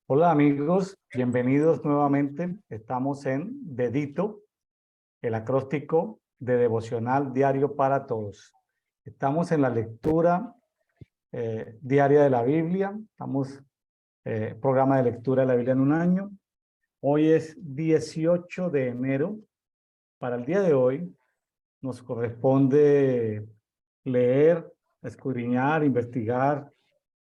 Hola amigos, bienvenidos nuevamente. Estamos en Dedito, el acróstico de devocional diario para todos. Estamos en la lectura diaria de la Biblia. Estamos programa de lectura de la Biblia en un año. Hoy es 18 de enero. Para el día de hoy nos corresponde leer, escudriñar, investigar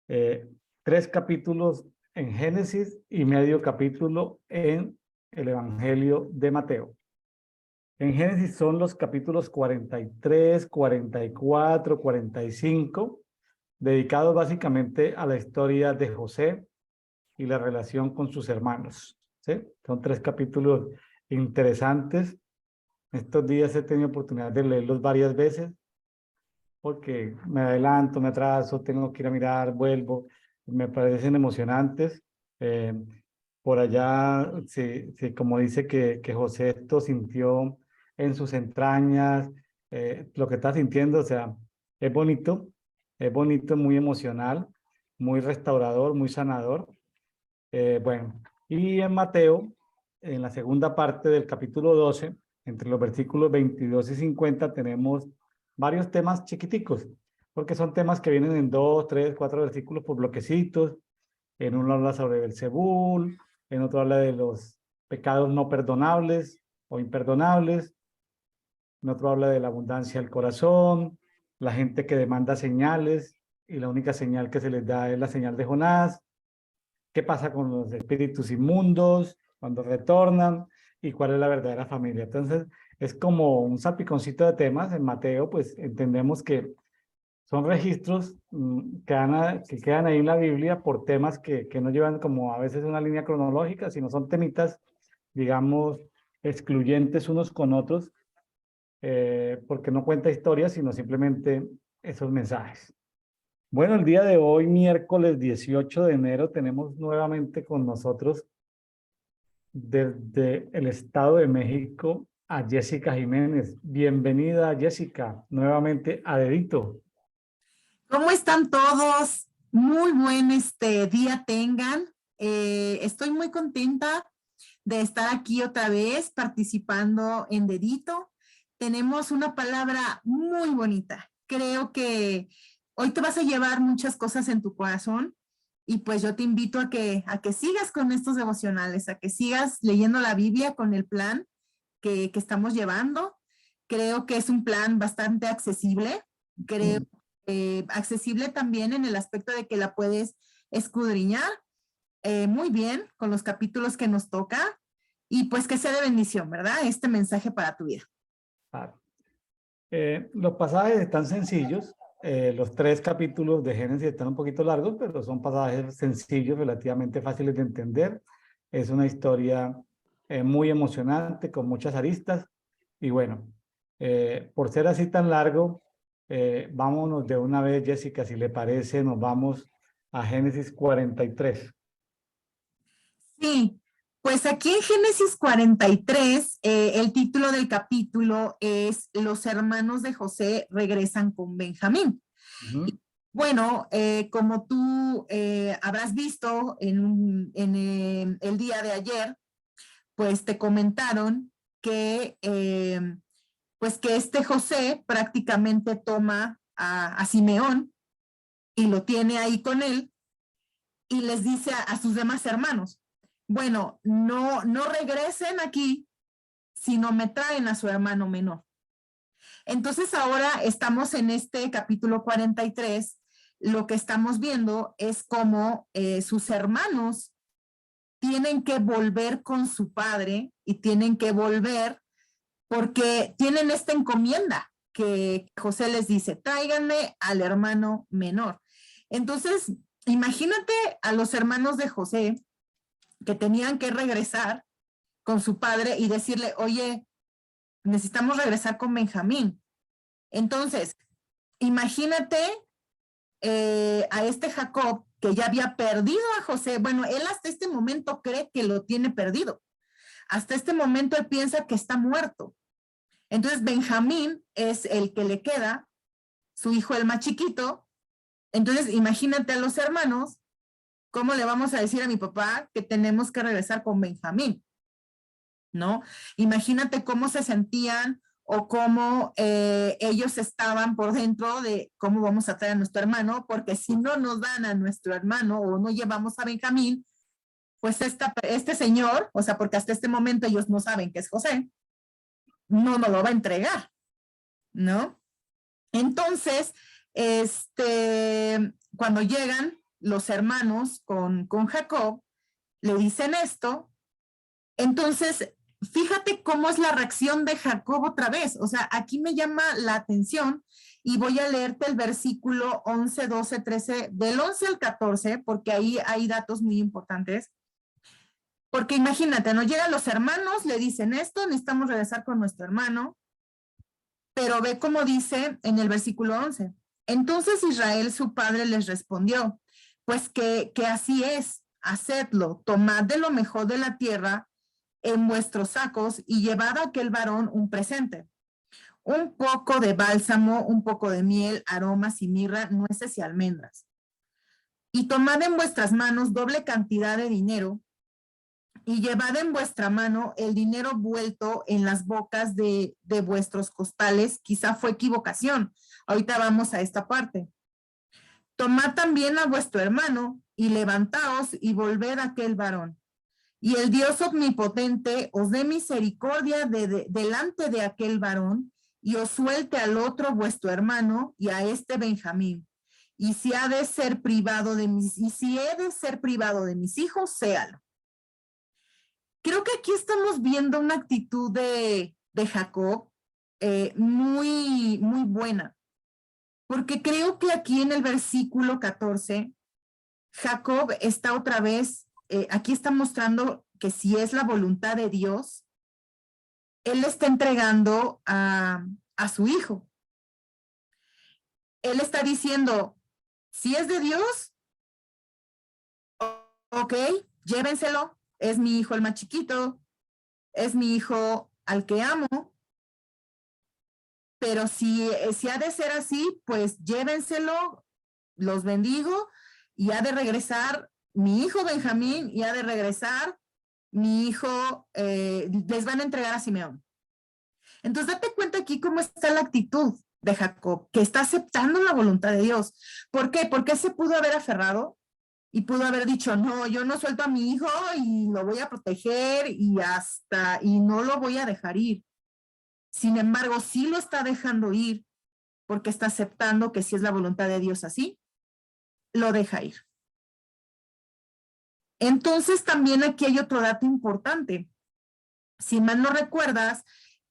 eh, 3 capítulos en Génesis y medio capítulo en el Evangelio de Mateo. En Génesis son los capítulos 43, 44, 45, dedicados básicamente a la historia de José y la relación con sus hermanos. ¿Sí? Son 3 capítulos interesantes. Estos días he tenido oportunidad de leerlos varias veces porque me adelanto, me atraso, tengo que ir a mirar, vuelvo, me parecen emocionantes. Eh, por allá, como dice que José esto sintió en sus entrañas, lo que está sintiendo, o sea, es bonito, muy emocional, muy restaurador, muy sanador. Bueno, y en Mateo, en la segunda parte del capítulo 12, entre los versículos 22 y 50, tenemos varios temas chiquiticos, porque son temas que vienen en 2, 3, 4 versículos por bloquecitos. En uno habla sobre Belzebul, en otro habla de los pecados no perdonables o imperdonables, en otro habla de la abundancia del corazón, la gente que demanda señales y la única señal que se les da es la señal de Jonás. ¿Qué pasa con los espíritus inmundos cuando retornan? ¿Y cuál es la verdadera familia? Entonces, es como un salpiconcito de temas. En Mateo, pues entendemos que son registros que quedan ahí en la Biblia por temas que no llevan como a veces una línea cronológica, sino son temitas, digamos, excluyentes unos con otros, porque no cuenta historias, sino simplemente esos mensajes. Bueno, el día de hoy, miércoles 18 de enero, tenemos nuevamente con nosotros desde el Estado de México a Jessica Jiménez. Bienvenida, Jessica, nuevamente a Dedito. ¿Cómo están todos? Muy buen día tengan. Estoy muy contenta de estar aquí otra vez participando en Dedito. Tenemos una palabra muy bonita. Creo que hoy te vas a llevar muchas cosas en tu corazón y pues yo te invito a que sigas con estos devocionales, a que sigas leyendo la Biblia con el plan que estamos llevando. Creo que es un plan bastante accesible. Creo accesible también en el aspecto de que la puedes escudriñar muy bien con los capítulos que nos toca y pues que sea de bendición, ¿verdad? Este mensaje para tu vida. Ah, los pasajes están sencillos. Los 3 capítulos de Génesis están un poquito largos, pero son pasajes sencillos, relativamente fáciles de entender. Es una historia muy emocionante, con muchas aristas. Y bueno, por ser así tan largo, vámonos de una vez, Jessica, si le parece, nos vamos a Génesis 43. Sí, pues aquí en Génesis 43, el título del capítulo es Los hermanos de José regresan con Benjamín. Ujú. Bueno, como tú habrás visto en el día de ayer, pues te comentaron que, pues que este José prácticamente toma a Simeón y lo tiene ahí con él y les dice a sus demás hermanos, bueno, no regresen aquí, sino me traen a su hermano menor. Entonces ahora estamos en este capítulo 43, lo que estamos viendo es cómo sus hermanos tienen que volver con su padre y tienen que volver porque tienen esta encomienda que José les dice, tráiganme al hermano menor. Entonces, imagínate a los hermanos de José que tenían que regresar con su padre y decirle, oye, necesitamos regresar con Benjamín. Entonces, imagínate a este Jacob que ya había perdido a José. Bueno, él hasta este momento cree que lo tiene perdido. Hasta este momento él piensa que está muerto. Entonces, Benjamín es el que le queda, su hijo el más chiquito. Entonces, imagínate a los hermanos ¿cómo le vamos a decir a mi papá que tenemos que regresar con Benjamín? ¿No? Imagínate cómo se sentían o cómo ellos estaban por dentro de cómo vamos a traer a nuestro hermano, porque si no nos dan a nuestro hermano o no llevamos a Benjamín, pues este señor, o sea, porque hasta este momento ellos no saben que es José, no nos lo va a entregar, ¿no? Entonces, cuando llegan los hermanos con Jacob, le dicen esto, entonces, fíjate cómo es la reacción de Jacob otra vez. O sea, aquí me llama la atención y voy a leerte el versículo 11, 12, 13, del 11 al 14, porque ahí hay datos muy importantes. Porque imagínate, nos llegan los hermanos, le dicen esto, necesitamos regresar con nuestro hermano, pero ve cómo dice en el versículo 11. Entonces Israel, su padre, les respondió, pues que así es, hacedlo, tomad de lo mejor de la tierra en vuestros sacos y llevad a aquel varón un presente. Un poco de bálsamo, un poco de miel, aromas y mirra, nueces y almendras. Y tomad en vuestras manos doble cantidad de dinero y llevad en vuestra mano el dinero vuelto en las bocas de vuestros costales. Quizá fue equivocación. Ahorita vamos a esta parte. Tomad también a vuestro hermano y levantaos y volved a aquel varón. Y el Dios omnipotente os dé misericordia delante de aquel varón y os suelte al otro vuestro hermano y a este Benjamín. Y si ha de ser privado de mis hijos, séalo. Creo que aquí estamos viendo una actitud de Jacob muy, muy buena, porque creo que aquí en el versículo 14, Jacob está otra vez, aquí está mostrando que si es la voluntad de Dios, él le está entregando a su hijo. Él está diciendo, si es de Dios, ok, llévenselo, es mi hijo el más chiquito, es mi hijo al que amo, pero si ha de ser así, pues llévenselo, los bendigo, y ha de regresar mi hijo Benjamín, y ha de regresar mi hijo, les van a entregar a Simeón. Entonces date cuenta aquí cómo está la actitud de Jacob, que está aceptando la voluntad de Dios. ¿Por qué? Porque se pudo haber aferrado y pudo haber dicho, no, yo no suelto a mi hijo y lo voy a proteger y no lo voy a dejar ir. Sin embargo, sí lo está dejando ir porque está aceptando que si es la voluntad de Dios así, lo deja ir. Entonces también aquí hay otro dato importante. Si mal no recuerdas,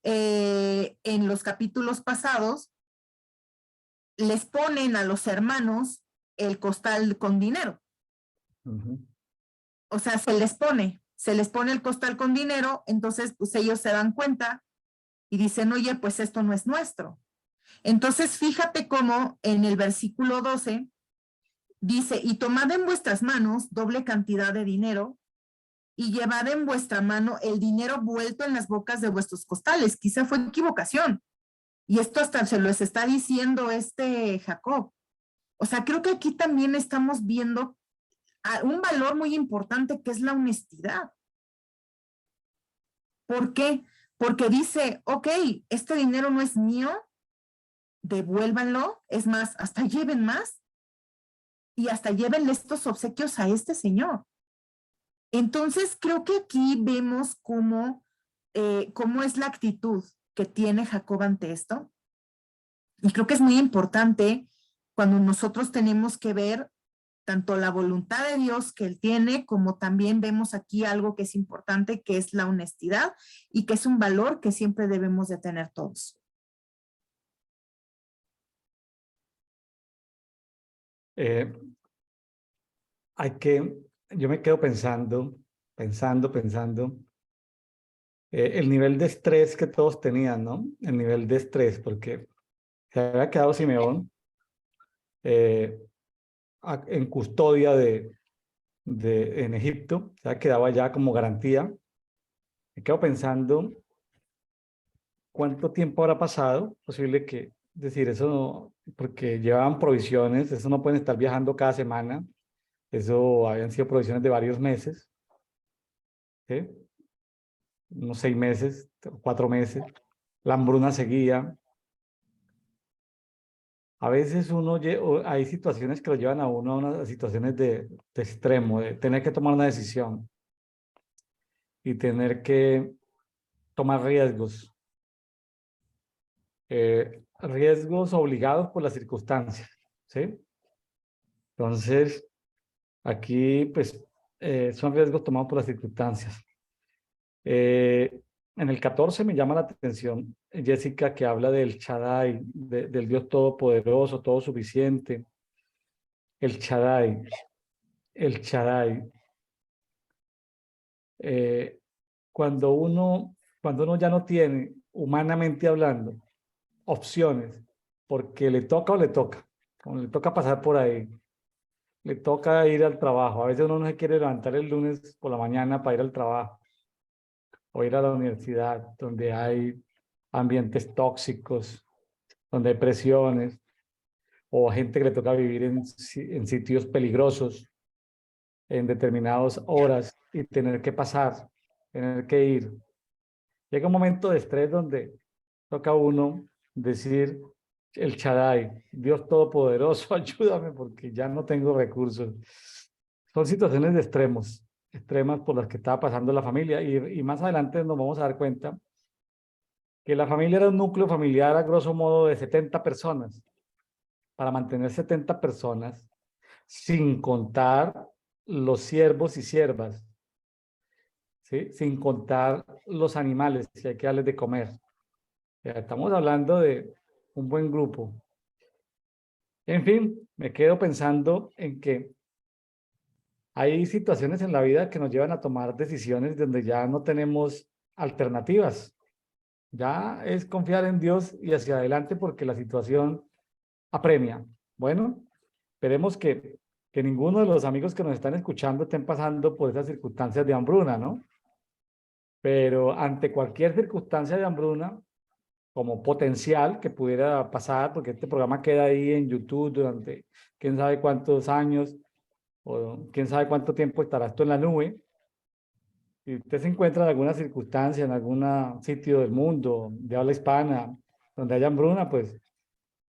en los capítulos pasados, les ponen a los hermanos el costal con dinero. O sea, se les pone el costal con dinero, entonces pues ellos se dan cuenta y dicen, oye, pues esto no es nuestro. Entonces, fíjate cómo en el versículo 12 dice, y tomad en vuestras manos doble cantidad de dinero y llevad en vuestra mano el dinero vuelto en las bocas de vuestros costales. Quizá fue equivocación. Y esto hasta se los está diciendo Jacob. O sea, creo que aquí también estamos viendo un valor muy importante que es la honestidad. ¿Por qué? Porque dice, ok, este dinero no es mío, devuélvanlo, es más, hasta lleven más y hasta llévenle estos obsequios a este señor. Entonces, creo que aquí vemos cómo es la actitud que tiene Jacob ante esto. Y creo que es muy importante cuando nosotros tenemos que ver tanto la voluntad de Dios que él tiene, como también vemos aquí algo que es importante, que es la honestidad y que es un valor que siempre debemos de tener todos. Yo me quedo pensando, el nivel de estrés que todos tenían, ¿no? El nivel de estrés, porque se había quedado Simeón en custodia en Egipto, se había quedado allá como garantía. Me quedo pensando cuánto tiempo habrá pasado, posible que, decir, eso no, porque llevaban provisiones, eso no pueden estar viajando cada semana. Eso habían sido provisiones de varios meses, ¿sí? Unos 6 meses, 4 meses. La hambruna seguía. A veces hay situaciones que lo llevan a uno a unas situaciones de extremo, de tener que tomar una decisión y tener que tomar riesgos, riesgos obligados por las circunstancias, ¿sí? Entonces, aquí, pues, son riesgos tomados por las circunstancias. Eh, en el 14 me llama la atención, Jessica, que habla del Shaddai, del Dios Todopoderoso, todo suficiente. El Shaddai, el Shaddai. Eh, cuando uno ya no tiene, humanamente hablando, opciones, porque le toca o le toca, como le toca pasar por ahí, le toca ir al trabajo. A veces uno no se quiere levantar el lunes por la mañana para ir al trabajo o ir a la universidad, donde hay ambientes tóxicos, donde hay presiones, o gente que le toca vivir en sitios peligrosos en determinadas horas y tener que pasar, tener que ir. Llega un momento de estrés donde toca a uno decir, el Shaddai, Dios Todopoderoso, ayúdame porque ya no tengo recursos. Son situaciones de extremos, extremas por las que estaba pasando la familia y más adelante nos vamos a dar cuenta que la familia era un núcleo familiar a grosso modo de 70 personas. Para mantener 70 personas, sin contar los siervos y siervas, ¿sí? Sin contar los animales que hay que darles de comer. Estamos hablando de un buen grupo. En fin, me quedo pensando en que hay situaciones en la vida que nos llevan a tomar decisiones donde ya no tenemos alternativas. Ya es confiar en Dios y hacia adelante porque la situación apremia. Bueno, esperemos que ninguno de los amigos que nos están escuchando estén pasando por esas circunstancias de hambruna, ¿no? Pero ante cualquier circunstancia de hambruna, como potencial que pudiera pasar, porque este programa queda ahí en YouTube durante quién sabe cuántos años o quién sabe cuánto tiempo estará esto en la nube. Si usted se encuentra en alguna circunstancia, en algún sitio del mundo de habla hispana, donde haya hambruna, pues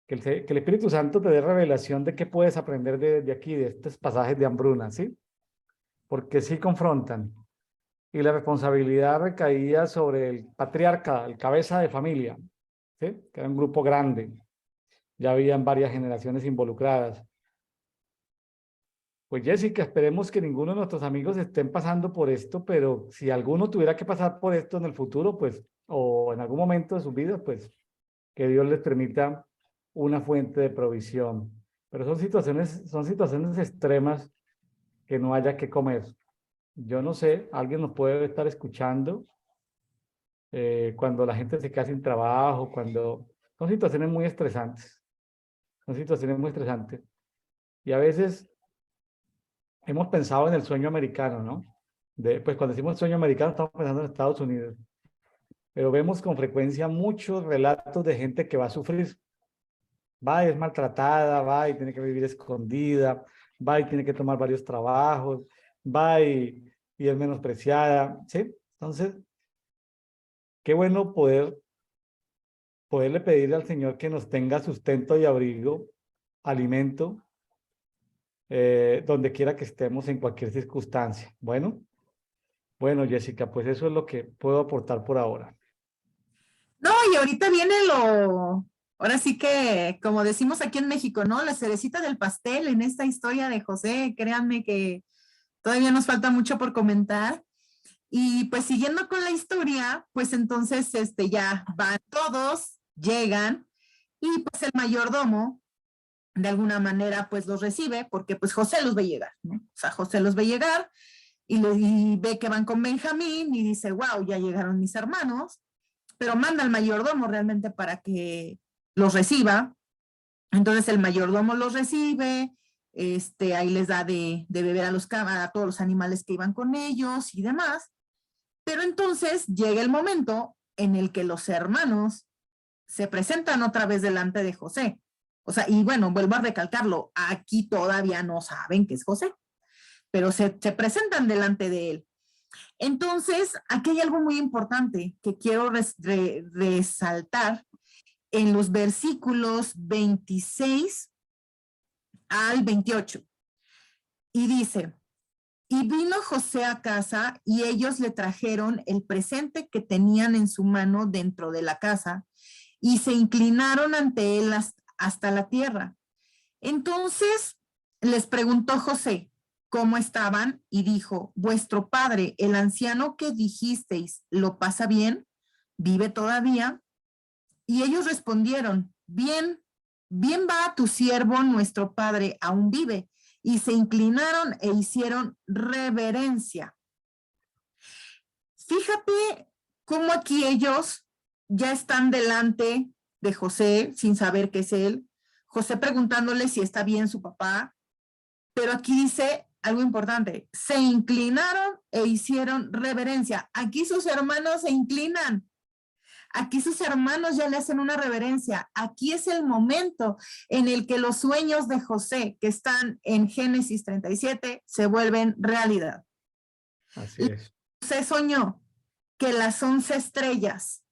que el Espíritu Santo te dé revelación de qué puedes aprender de aquí, de estos pasajes de hambruna, ¿sí? Porque sí confrontan. Y la responsabilidad recaía sobre el patriarca, el cabeza de familia, ¿sí? Que era un grupo grande. Ya habían varias generaciones involucradas. Pues Jessica, esperemos que ninguno de nuestros amigos estén pasando por esto, pero si alguno tuviera que pasar por esto en el futuro, pues, o en algún momento de su vida, pues, que Dios les permita una fuente de provisión. Pero son situaciones extremas que no haya que comer. Yo no sé, alguien nos puede estar escuchando cuando la gente se queda sin trabajo, cuando son situaciones muy estresantes. Son situaciones muy estresantes. Y a veces hemos pensado en el sueño americano, ¿no? Pues cuando decimos sueño americano estamos pensando en Estados Unidos. Pero vemos con frecuencia muchos relatos de gente que va a sufrir. Va y es maltratada, va y tiene que vivir escondida, va y tiene que tomar varios trabajos, va y es menospreciada, ¿sí? Entonces, qué bueno poderle pedir al Señor que nos tenga sustento y abrigo, alimento, donde quiera que estemos en cualquier circunstancia. Bueno, Jessica, pues eso es lo que puedo aportar por ahora. No, y ahorita viene ahora sí que, como decimos aquí en México, ¿no? La cerecita del pastel en esta historia de José, créanme que todavía nos falta mucho por comentar. Y pues siguiendo con la historia, pues entonces ya van todos, llegan, y pues el mayordomo de alguna manera pues los recibe, porque pues José los ve llegar, ¿no? O sea, José los ve llegar y ve que van con Benjamín y dice, wow, ya llegaron mis hermanos, pero manda al mayordomo realmente para que los reciba. Entonces el mayordomo los recibe, ahí les da de beber a todos los animales que iban con ellos y demás. Pero entonces llega el momento en el que los hermanos se presentan otra vez delante de José. O sea, y bueno, vuelvo a recalcarlo, aquí todavía no saben que es José. pero se presentan delante de él. Entonces, aquí hay algo muy importante que quiero resaltar en los versículos 26 al 28. Y dice, y vino José a casa y ellos le trajeron el presente que tenían en su mano dentro de la casa y se inclinaron ante él hasta la tierra. Entonces les preguntó José cómo estaban y dijo, vuestro padre, el anciano que dijisteis, ¿lo pasa bien? ¿Vive todavía? Y ellos respondieron, bien, bien va tu siervo, nuestro padre aún vive. Y se inclinaron e hicieron reverencia. Fíjate cómo aquí ellos ya están delante de José sin saber que es él. José preguntándole si está bien su papá. Pero aquí dice algo importante. Se inclinaron e hicieron reverencia. Aquí sus hermanos se inclinan. Aquí sus hermanos ya le hacen una reverencia. Aquí es el momento en el que los sueños de José, que están en Génesis 37, se vuelven realidad. Así es. José soñó que las 11 estrellas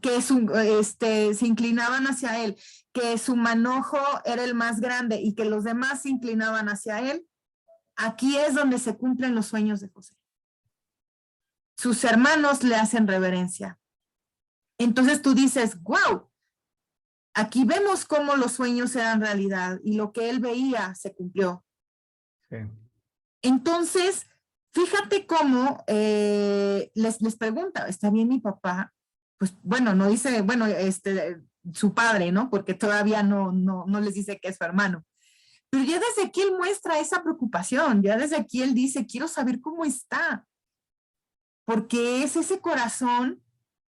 que se inclinaban hacia él, que su manojo era el más grande y que los demás se inclinaban hacia él. Aquí es donde se cumplen los sueños de José. Sus hermanos le hacen reverencia. Entonces tú dices, wow, aquí vemos cómo los sueños eran realidad y lo que él veía se cumplió. Sí. Entonces, fíjate cómo les pregunta, ¿está bien mi papá? Pues bueno, no dice, bueno, su padre, ¿no? Porque todavía no les dice que es su hermano. Pero ya desde aquí él muestra esa preocupación, ya desde aquí él dice, quiero saber cómo está. Porque es ese corazón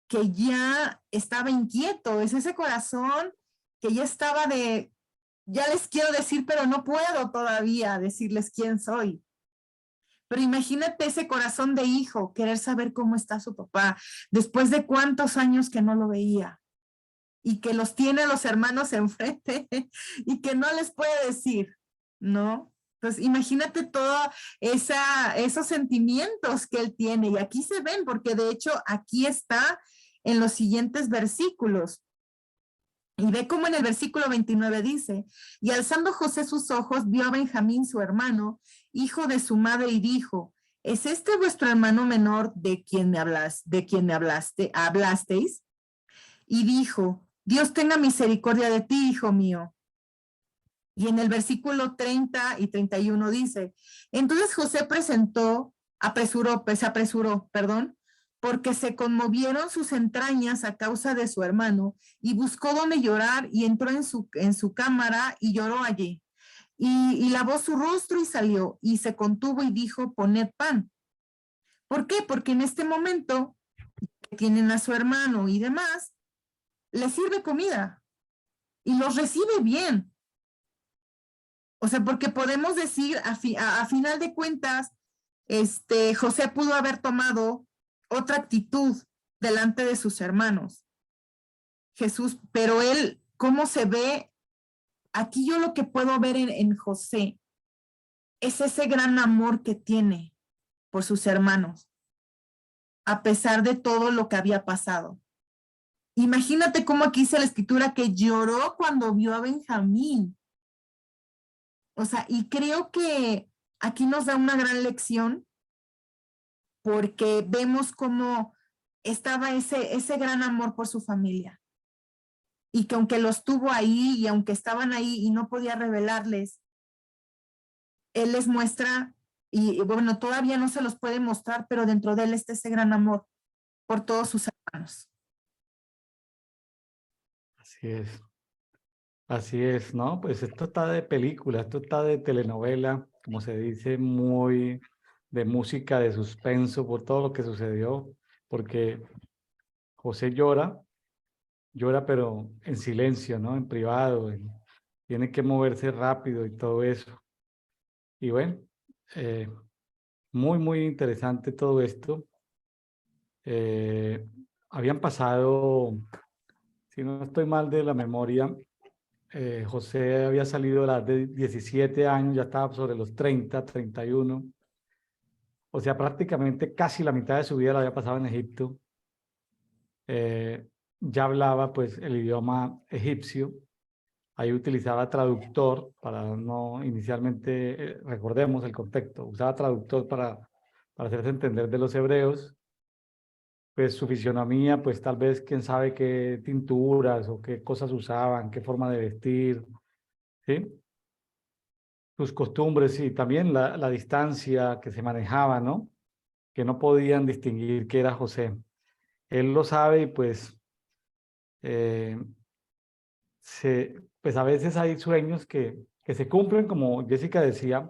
que ya estaba inquieto, es ese corazón que ya estaba ya les quiero decir, pero no puedo todavía decirles quién soy. Pero imagínate ese corazón de hijo, querer saber cómo está su papá, después de cuántos años que no lo veía y que los tiene a los hermanos enfrente y que no les puede decir, ¿no? Entonces, imagínate todos esos sentimientos que él tiene y aquí se ven, porque de hecho aquí está en los siguientes versículos. Y ve cómo en el versículo 29 dice, y alzando José sus ojos, vio a Benjamín, su hermano, hijo de su madre, y dijo, ¿es este vuestro hermano menor de quien me hablasteis? Y dijo, Dios tenga misericordia de ti, hijo mío. Y en el versículo 30 y 31 dice, entonces José se apresuró, porque se conmovieron sus entrañas a causa de su hermano, y buscó donde llorar, y entró en su cámara y lloró allí. Y lavó su rostro y salió, y se contuvo y dijo, poned pan. ¿Por qué? Porque en este momento que tienen a su hermano y demás, le sirve comida y los recibe bien. O sea, porque podemos decir, a final de cuentas, José pudo haber tomado otra actitud delante de sus hermanos. Jesús, pero él, ¿cómo se ve? Aquí yo lo que puedo ver en José es ese gran amor que tiene por sus hermanos, a pesar de todo lo que había pasado. Imagínate cómo aquí dice la escritura que lloró cuando vio a Benjamín. O sea, y creo que aquí nos da una gran lección porque vemos cómo estaba ese gran amor por su familia. Y que aunque los tuvo ahí y aunque estaban ahí y no podía revelarles, él les muestra, y bueno, todavía no se los puede mostrar, pero dentro de él está ese gran amor por todos sus hermanos. Así es. Así es, ¿no? Pues esto está de película, esto está de telenovela, como se dice, muy de música de suspenso por todo lo que sucedió, porque José llora pero en silencio, ¿no? En privado, tiene que moverse rápido y todo eso. Y bueno, eh, muy interesante todo esto. Eh, Habían pasado, si no estoy mal de la memoria, José había salido a la edad de 17 años, ya estaba sobre los 30, 31. O sea, prácticamente casi la mitad de su vida la había pasado en Egipto. Ya hablaba pues el idioma egipcio. Ahí utilizaba traductor para no inicialmente, recordemos el contexto, usaba traductor para hacerse entender de los hebreos. Pues su fisionomía, pues tal vez quién sabe qué tinturas o qué cosas usaban, qué forma de vestir, ¿sí? Sus costumbres y también la distancia que se manejaba, ¿no? Que no podían distinguir que era José. Él lo sabe y pues, eh, pues a veces hay sueños que se cumplen, como Jessica decía,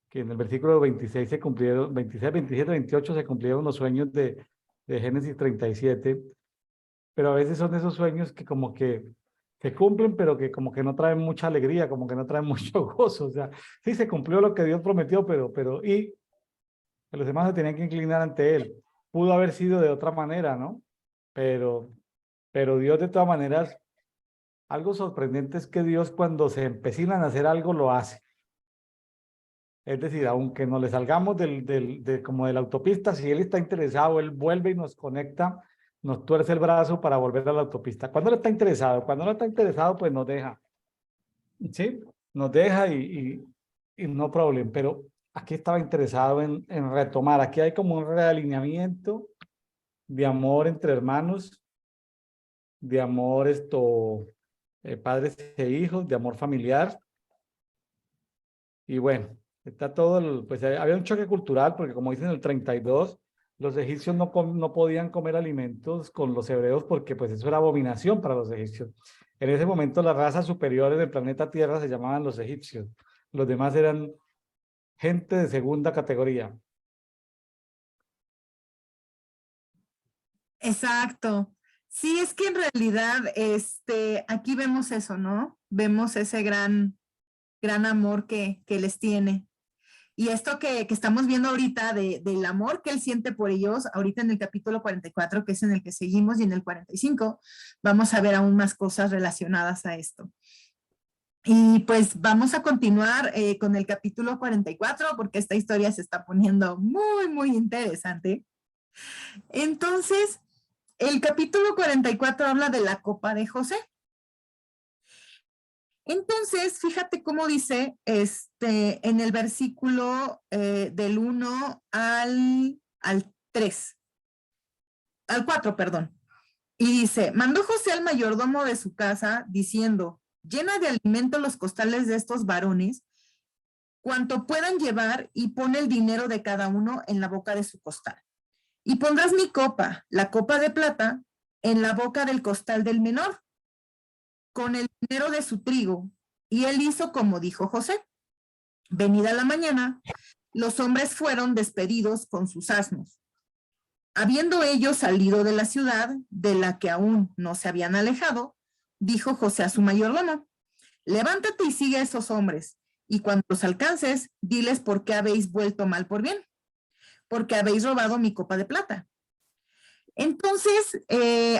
que en el versículo 26 se cumplieron, 26, 27, 28 se cumplieron los sueños de Génesis 37, pero a veces son esos sueños que como que se cumplen, pero que como que no traen mucha alegría, como que no traen mucho gozo. O sea, sí se cumplió lo que Dios prometió, y los demás se tenían que inclinar ante Él. Pudo haber sido de otra manera, ¿no? Pero, pero Dios de todas maneras, algo sorprendente es que Dios cuando se empecinan a hacer algo, lo hace. Es decir, aunque no le salgamos como de la autopista, si Él está interesado, Él vuelve y nos conecta, nos tuerce el brazo para volver a la autopista. Cuando Él está interesado, cuando no está interesado, pues nos deja. ¿Sí? Nos deja y no problem. Pero aquí estaba interesado en retomar. Aquí hay como un realineamiento de amor entre hermanos, de amor padres e hijos, de amor familiar. Y bueno, está todo, pues había un choque cultural porque como dicen en el 32, los egipcios no podían comer alimentos con los hebreos porque pues eso era abominación para los egipcios. En ese momento las razas superiores del planeta Tierra se llamaban los egipcios. Los demás eran gente de segunda categoría. Exacto. Sí, es que en realidad, aquí vemos eso, ¿no? Vemos ese gran amor que les tiene. Y esto que estamos viendo ahorita del amor que él siente por ellos, ahorita en el capítulo 44, que es en el que seguimos, y en el 45, vamos a ver aún más cosas relacionadas a esto. Y pues vamos a continuar con el capítulo 44, porque esta historia se está poniendo muy, muy interesante. Entonces, el capítulo 44 habla de la copa de José. Entonces, fíjate cómo dice en el versículo del 1 al 3, al 4, perdón. Y dice, mandó José al mayordomo de su casa diciendo, llena de alimento los costales de estos varones, cuanto puedan llevar, y pon el dinero de cada uno en la boca de su costal. Y pondrás mi copa, la copa de plata, en la boca del costal del menor, con el dinero de su trigo. Y él hizo como dijo José. Venida la mañana, los hombres fueron despedidos con sus asnos. Habiendo ellos salido de la ciudad, de la que aún no se habían alejado, dijo José a su mayordomo, levántate y sigue a esos hombres, y cuando los alcances, diles por qué habéis vuelto mal por bien, porque habéis robado mi copa de plata. Entonces,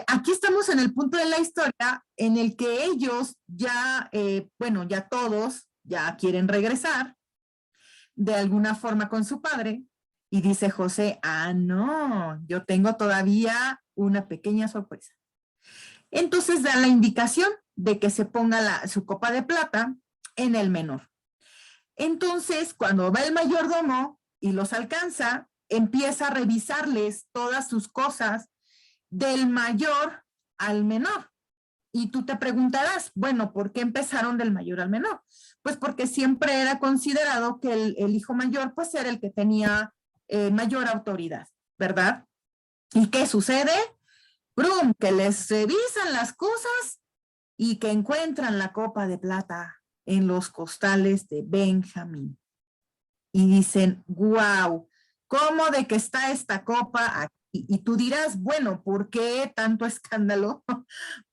aquí estamos en el punto de la historia en el que ellos ya, ya todos ya quieren regresar de alguna forma con su padre, y dice José, no, yo tengo todavía una pequeña sorpresa. Entonces da la indicación de que se ponga su copa de plata en el menor. Entonces, cuando va el mayordomo y los alcanza, empieza a revisarles todas sus cosas del mayor al menor. Y tú te preguntarás, bueno, ¿por qué empezaron del mayor al menor? Pues porque siempre era considerado que el hijo mayor pues era el que tenía mayor autoridad, ¿verdad? ¿Y qué sucede? ¡Brum! Que les revisan las cosas y que encuentran la copa de plata en los costales de Benjamín. Y dicen, wow, ¿cómo de que está esta copa aquí? Y tú dirás, bueno, ¿por qué tanto escándalo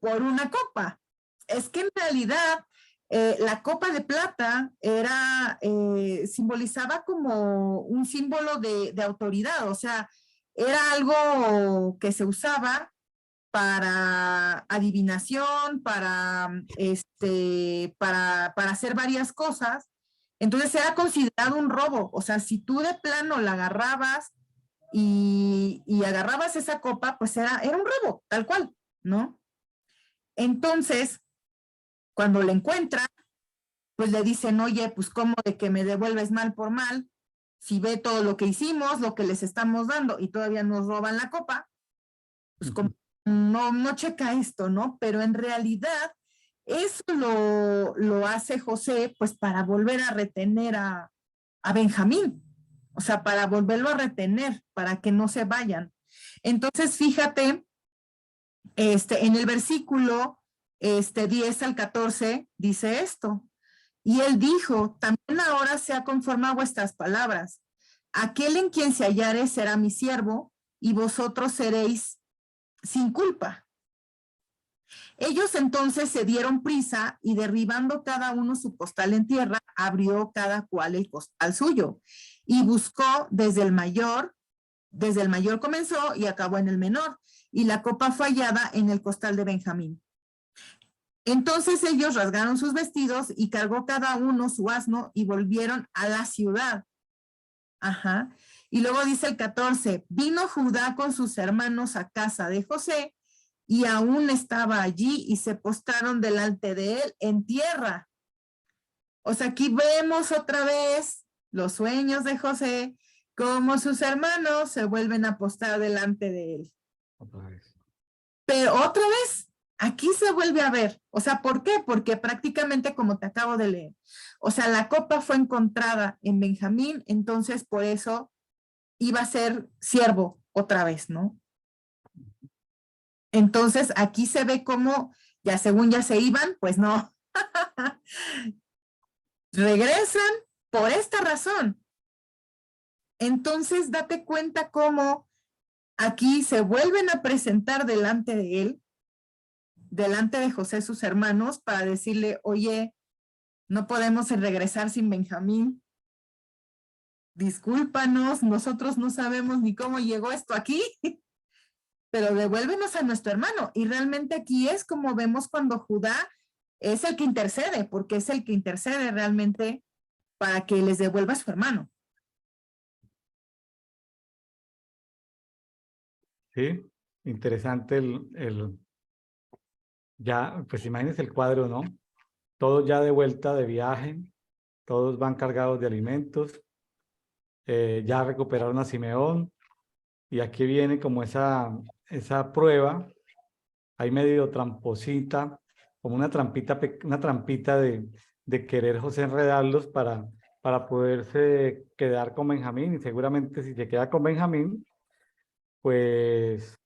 por una copa? Es que en realidad la copa de plata simbolizaba como un símbolo de autoridad, o sea, era algo que se usaba para adivinación, para hacer varias cosas. Entonces era considerado un robo. O sea, si tú de plano la agarrabas y agarrabas esa copa, pues era un robo, tal cual, ¿no? Entonces, cuando la encuentran, pues le dicen, oye, pues ¿cómo de que me devuelves mal por mal? Si ve todo lo que hicimos, lo que les estamos dando y todavía nos roban la copa, pues como no checa esto, ¿no? Pero en realidad eso lo hace José pues para volver a retener a Benjamín, o sea, para volverlo a retener, para que no se vayan. Entonces, fíjate, en el versículo 10 al 14 dice esto, y él dijo, también ahora sea conforme a vuestras palabras, aquel en quien se hallare será mi siervo, y vosotros seréis sin culpa. Ellos entonces se dieron prisa y derribando cada uno su costal en tierra, abrió cada cual el costal suyo y buscó desde el mayor comenzó y acabó en el menor, y la copa fue hallada en el costal de Benjamín. Entonces ellos rasgaron sus vestidos y cargó cada uno su asno y volvieron a la ciudad. Ajá. Y luego dice el 14, vino Judá con sus hermanos a casa de José y aún estaba allí y se postraron delante de él en tierra. O sea, aquí vemos otra vez los sueños de José, cómo sus hermanos se vuelven a postrar delante de él. Otra vez. Pero otra vez, aquí se vuelve a ver. O sea, ¿por qué? Porque prácticamente como te acabo de leer. O sea, la copa fue encontrada en Benjamín, entonces por eso iba a ser siervo otra vez, ¿no? Entonces aquí se ve como ya según ya se iban, pues no. Regresan por esta razón. Entonces date cuenta cómo aquí se vuelven a presentar delante de él, delante de José sus hermanos, para decirle, oye, no podemos regresar sin Benjamín. Discúlpanos, nosotros no sabemos ni cómo llegó esto aquí, pero devuélvenos a nuestro hermano. Y realmente aquí es como vemos cuando Judá es el que intercede, porque es el que intercede realmente para que les devuelva a su hermano. Sí, interesante ya, pues imagínense el cuadro, ¿no? Todos ya de vuelta de viaje, todos van cargados de alimentos, ya recuperaron a Simeón, y aquí viene como esa prueba, ahí medio tramposita, como una trampita de querer José enredarlos para poderse quedar con Benjamín, y seguramente si se queda con Benjamín, pues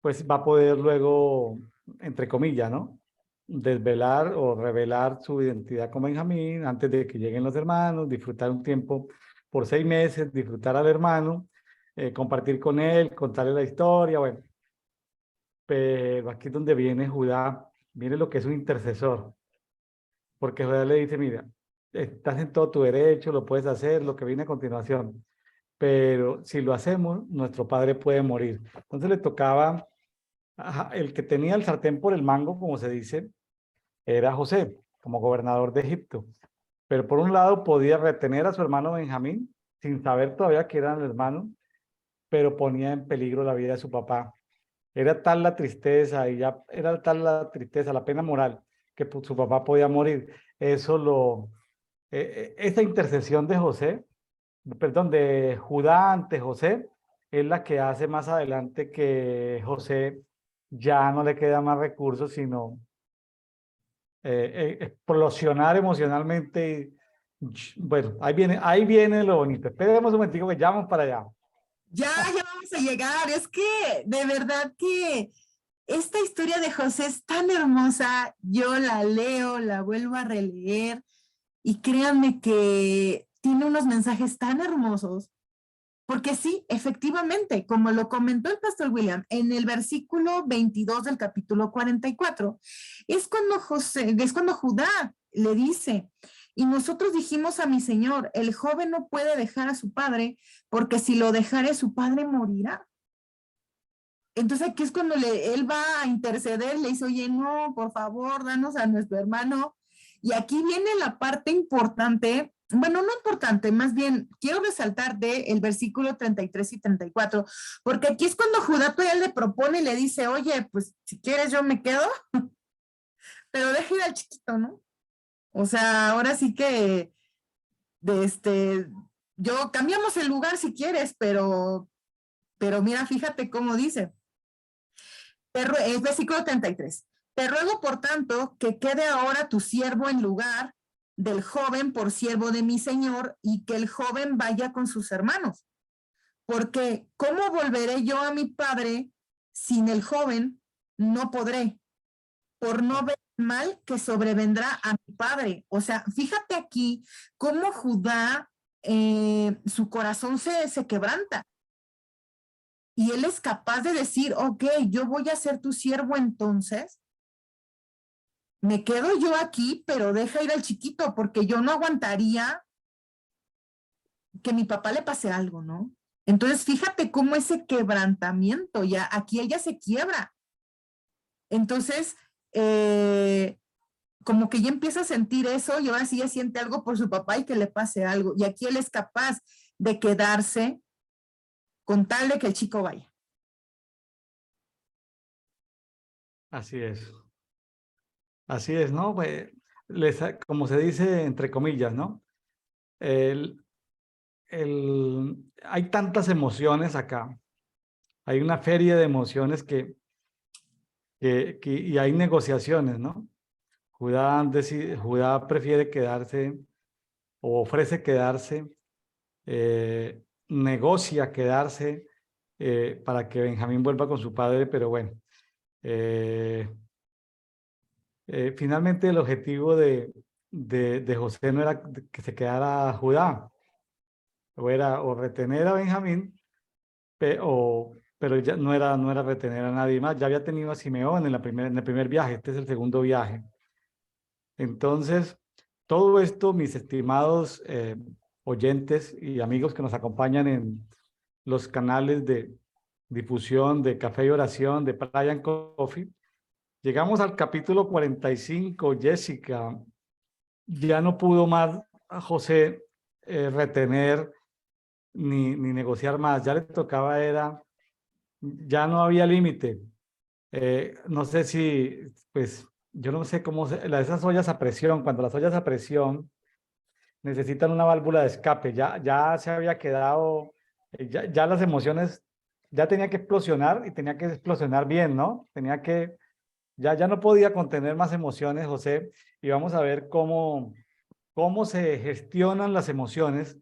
va a poder luego, entre comillas, ¿no? Desvelar o revelar su identidad con Benjamín antes de que lleguen los hermanos, disfrutar un tiempo por 6 meses, disfrutar al hermano, compartir con él, contarle la historia, bueno. Pero aquí es donde viene Judá, viene lo que es un intercesor, porque Judá le dice, mira, estás en todo tu derecho, lo puedes hacer, lo que viene a continuación, pero si lo hacemos, nuestro padre puede morir. Entonces le tocaba. Ajá, el que tenía el sartén por el mango, como se dice, era José, como gobernador de Egipto. Pero por un lado podía retener a su hermano Benjamín, sin saber todavía que eran hermanos, pero ponía en peligro la vida de su papá. Era tal la tristeza, y ya era tal la tristeza, la pena moral, que su papá podía morir. Esa intercesión de José, perdón, de Judá ante José, es la que hace más adelante que José ya no le queda más recursos, sino explosionar emocionalmente. Bueno, ahí viene lo bonito. Esperemos un momentico que ya vamos para allá. Ya vamos a llegar. Es que de verdad que esta historia de José es tan hermosa. Yo la leo, la vuelvo a releer y créanme que tiene unos mensajes tan hermosos. Porque sí, efectivamente, como lo comentó el pastor William, en el versículo 22 del capítulo 44, es cuando Judá le dice, y nosotros dijimos a mi señor, el joven no puede dejar a su padre, porque si lo dejare su padre morirá. Entonces aquí es cuando él va a interceder, le dice, oye, no, por favor, danos a nuestro hermano. Y aquí viene la parte importante, bueno, no importante, más bien quiero resaltar del versículo 33 y 34, porque aquí es cuando Judá todavía le propone y le dice, oye, pues si quieres yo me quedo, pero deja ir al chiquito, ¿no? O sea, ahora sí que, yo cambiamos el lugar si quieres, pero mira, fíjate cómo dice. Es versículo 33. Te ruego, por tanto, que quede ahora tu siervo en lugar del joven por siervo de mi señor y que el joven vaya con sus hermanos. Porque ¿cómo volveré yo a mi padre sin el joven? No podré, por no ver el mal que sobrevendrá a mi padre. O sea, fíjate aquí cómo Judá, su corazón se quebranta. Y él es capaz de decir, ok, yo voy a ser tu siervo entonces, me quedo yo aquí, pero deja ir al chiquito, porque yo no aguantaría que mi papá le pase algo, ¿no? Entonces, fíjate cómo ese quebrantamiento, ya aquí ella se quiebra. Entonces, como que ya empieza a sentir eso y ahora sí ya siente algo por su papá y que le pase algo. Y aquí él es capaz de quedarse con tal de que el chico vaya. Así es. Así es, ¿no? Pues, como se dice entre comillas, ¿no? El, hay tantas emociones acá. Hay una feria de emociones y hay negociaciones, ¿no? Judá prefiere quedarse o ofrece quedarse, negocia quedarse para que Benjamín vuelva con su padre, pero bueno, eh, finalmente el objetivo de José no era que se quedara Judá, o retener a Benjamín, pero ya no era retener a nadie más. Ya había tenido a Simeón en el primer viaje, este es el segundo viaje. Entonces, todo esto, mis estimados oyentes y amigos que nos acompañan en los canales de difusión de Café y Oración, de Playa and Coffee, llegamos al capítulo 45, Jessica. Ya no pudo más a José retener ni negociar más, ya le tocaba ya no había límite. No sé si, pues, yo no sé esas ollas a presión, cuando las ollas a presión necesitan una válvula de escape, ya se había quedado, ya las emociones, ya tenía que explosionar y tenía que explosionar bien, ¿no? Ya no podía contener más emociones, José, y vamos a ver cómo se gestionan las emociones.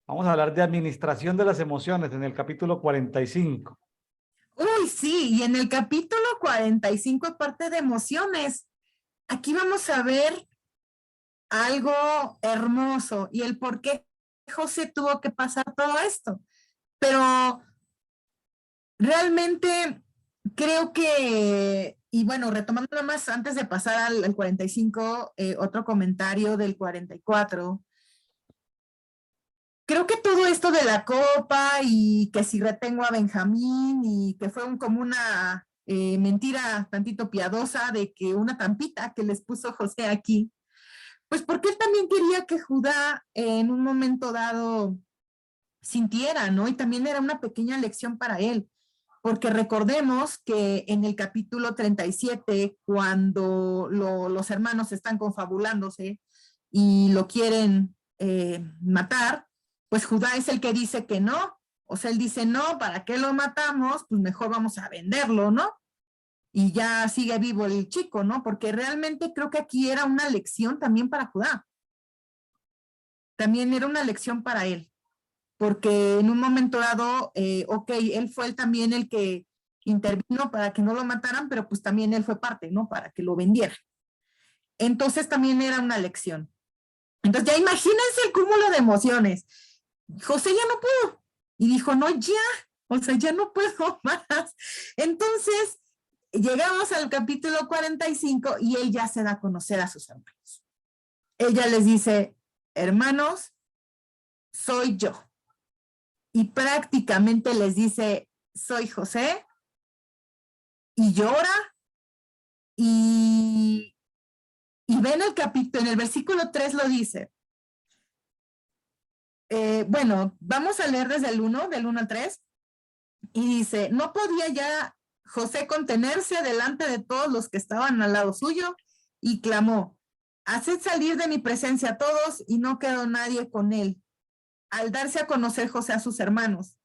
Vamos a hablar de administración de las emociones en el capítulo 45. Uy, sí, y en el capítulo 45, aparte de emociones, aquí vamos a ver algo hermoso y el por qué José tuvo que pasar todo esto. Pero realmente creo que, y bueno, retomando nada más antes de pasar al 45, otro comentario del 44. Creo que todo esto de la copa y que si retengo a Benjamín y que fue como una mentira tantito piadosa de que una trampita que les puso José aquí, pues porque él también quería que Judá en un momento dado sintiera, ¿no? Y también era una pequeña lección para él, porque recordemos que en el capítulo 37, cuando los hermanos están confabulándose y lo quieren matar, pues Judá es el que dice que no. O sea, él dice, no, ¿para qué lo matamos? Pues mejor vamos a venderlo, ¿no? Y ya sigue vivo el chico, ¿no? Porque realmente creo que aquí era una lección también para Judá. También era una lección para él, porque en un momento dado, ok, él fue también el que intervino para que no lo mataran, pero pues también él fue parte, ¿no? Para que lo vendiera. Entonces también era una lección. Entonces ya imagínense el cúmulo de emociones. José ya no pudo y dijo, no, ya, o sea, ya no puedo más. Entonces llegamos al capítulo 45 y él ya se da a conocer a sus hermanos. Ella les dice, hermanos, soy yo. Y prácticamente les dice, soy José, y llora y ve en el capítulo, en el versículo 3 lo dice. Bueno, vamos a leer desde el 1, del 1 al 3, y dice, no podía ya José contenerse delante de todos los que estaban al lado suyo, y clamó, haced salir de mi presencia a todos, y no quedó nadie con él, al darse a conocer José a sus hermanos.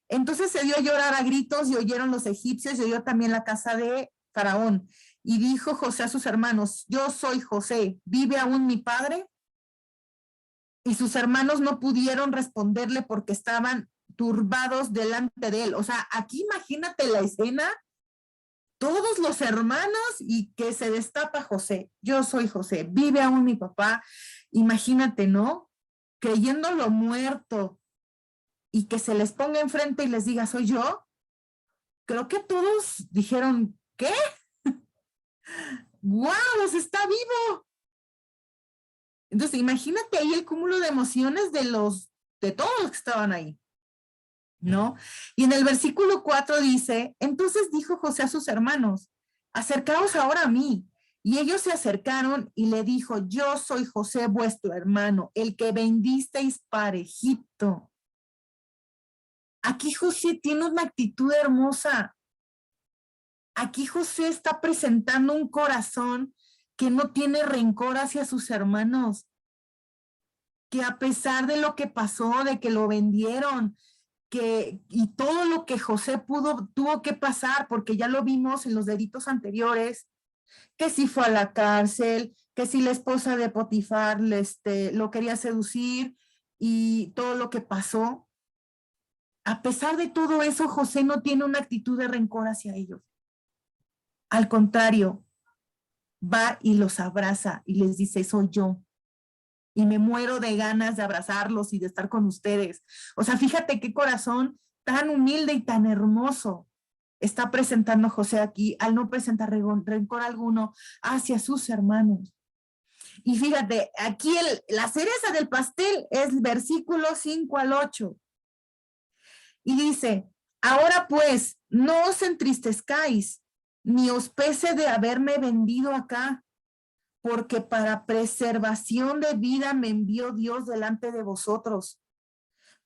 Entonces se dio a llorar a gritos, y oyeron los egipcios, y oyó también la casa de Faraón. Y dijo José a sus hermanos, yo soy José, ¿vive aún mi padre? Y sus hermanos no pudieron responderle porque estaban turbados delante de él. O sea, aquí imagínate la escena, todos los hermanos y que se destapa José. Yo soy José, vive aún mi papá. Imagínate, ¿no? Creyéndolo muerto y que se les ponga enfrente y les diga, soy yo. Creo que todos dijeron, ¿qué? ¡Guau! ¡Está vivo! Entonces, imagínate ahí el cúmulo de emociones de todos los que estaban ahí, ¿no? Y en el versículo 4 dice, entonces dijo José a sus hermanos, acercaos ahora a mí. Y ellos se acercaron y le dijo, yo soy José vuestro hermano, el que vendisteis para Egipto. Aquí José tiene una actitud hermosa. Aquí José está presentando un corazón que no tiene rencor hacia sus hermanos, que a pesar de lo que pasó, de que lo vendieron, y todo lo que José tuvo que pasar, porque ya lo vimos en los delitos anteriores, que si fue a la cárcel, que si la esposa de Potifar lo quería seducir y todo lo que pasó. A pesar de todo eso, José no tiene una actitud de rencor hacia ellos. Al contrario, va y los abraza y les dice, soy yo. Y me muero de ganas de abrazarlos y de estar con ustedes. O sea, fíjate qué corazón tan humilde y tan hermoso está presentando José aquí, al no presentar rencor alguno hacia sus hermanos. Y fíjate, aquí la cereza del pastel es versículo 5 al 8. Y dice, ahora pues, no os entristezcáis, ni os pese de haberme vendido acá, porque para preservación de vida me envió Dios delante de vosotros.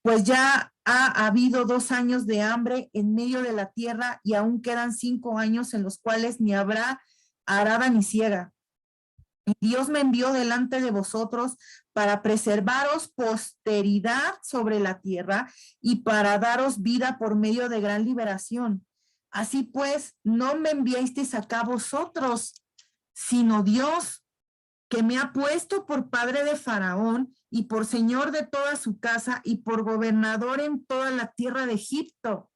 Pues ya ha habido 2 años de hambre en medio de la tierra y aún quedan 5 años en los cuales ni habrá arada ni siega. Y Dios me envió delante de vosotros para preservaros posteridad sobre la tierra y para daros vida por medio de gran liberación. Así pues, no me enviasteis acá vosotros, sino Dios, que me ha puesto por padre de Faraón y por señor de toda su casa y por gobernador en toda la tierra de Egipto.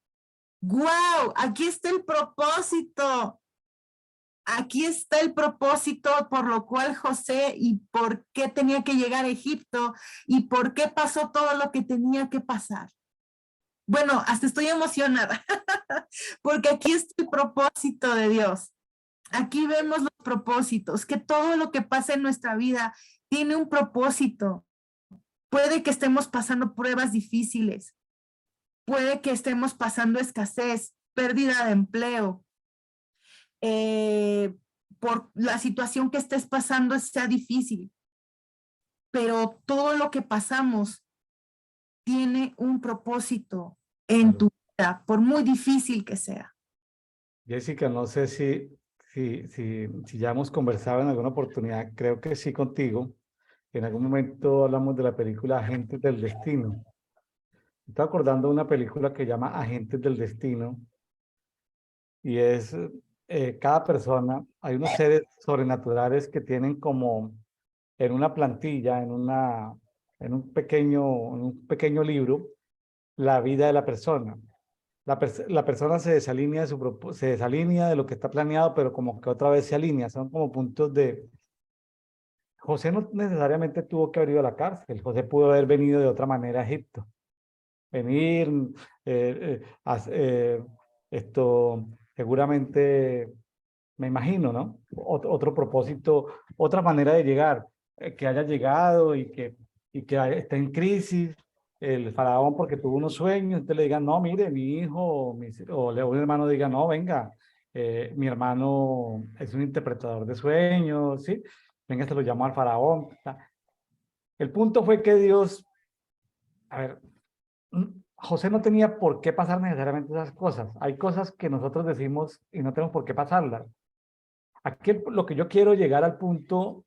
¡Guau! Aquí está el propósito. Aquí está el propósito por lo cual José y por qué tenía que llegar a Egipto y por qué pasó todo lo que tenía que pasar. Bueno, hasta estoy emocionada porque aquí está el propósito de Dios. Aquí vemos los propósitos, que todo lo que pasa en nuestra vida tiene un propósito. Puede que estemos pasando pruebas difíciles, puede que estemos pasando escasez, pérdida de empleo, por la situación que estés pasando sea difícil, pero todo lo que pasamos tiene un propósito en tu vida, por muy difícil que sea. Jessica, no sé si ya hemos conversado en alguna oportunidad, creo que sí contigo. En algún momento hablamos de la película Agentes del Destino. Estoy acordando de una película que llama Agentes del Destino y es cada persona, hay unos seres sobrenaturales que tienen como en una plantilla, en un pequeño libro, la vida de la persona. La persona se desalinea se desalinea de lo que está planeado, pero como que otra vez se alinea. Son como puntos de... José no necesariamente tuvo que haber ido a la cárcel. José pudo haber venido de otra manera a Egipto. Venir, esto seguramente, me imagino, ¿no? Otro propósito, otra manera de llegar, que haya llegado y que esté en crisis el faraón porque tuvo unos sueños, entonces le digan, no, mire, mi hijo, o un hermano diga, no, venga, mi hermano es un interpretador de sueños, ¿sí? Venga, se lo llamó al faraón. El punto fue que Dios, a ver, José no tenía por qué pasar necesariamente esas cosas. Hay cosas que nosotros decimos y no tenemos por qué pasarlas. Aquí lo que yo quiero llegar al punto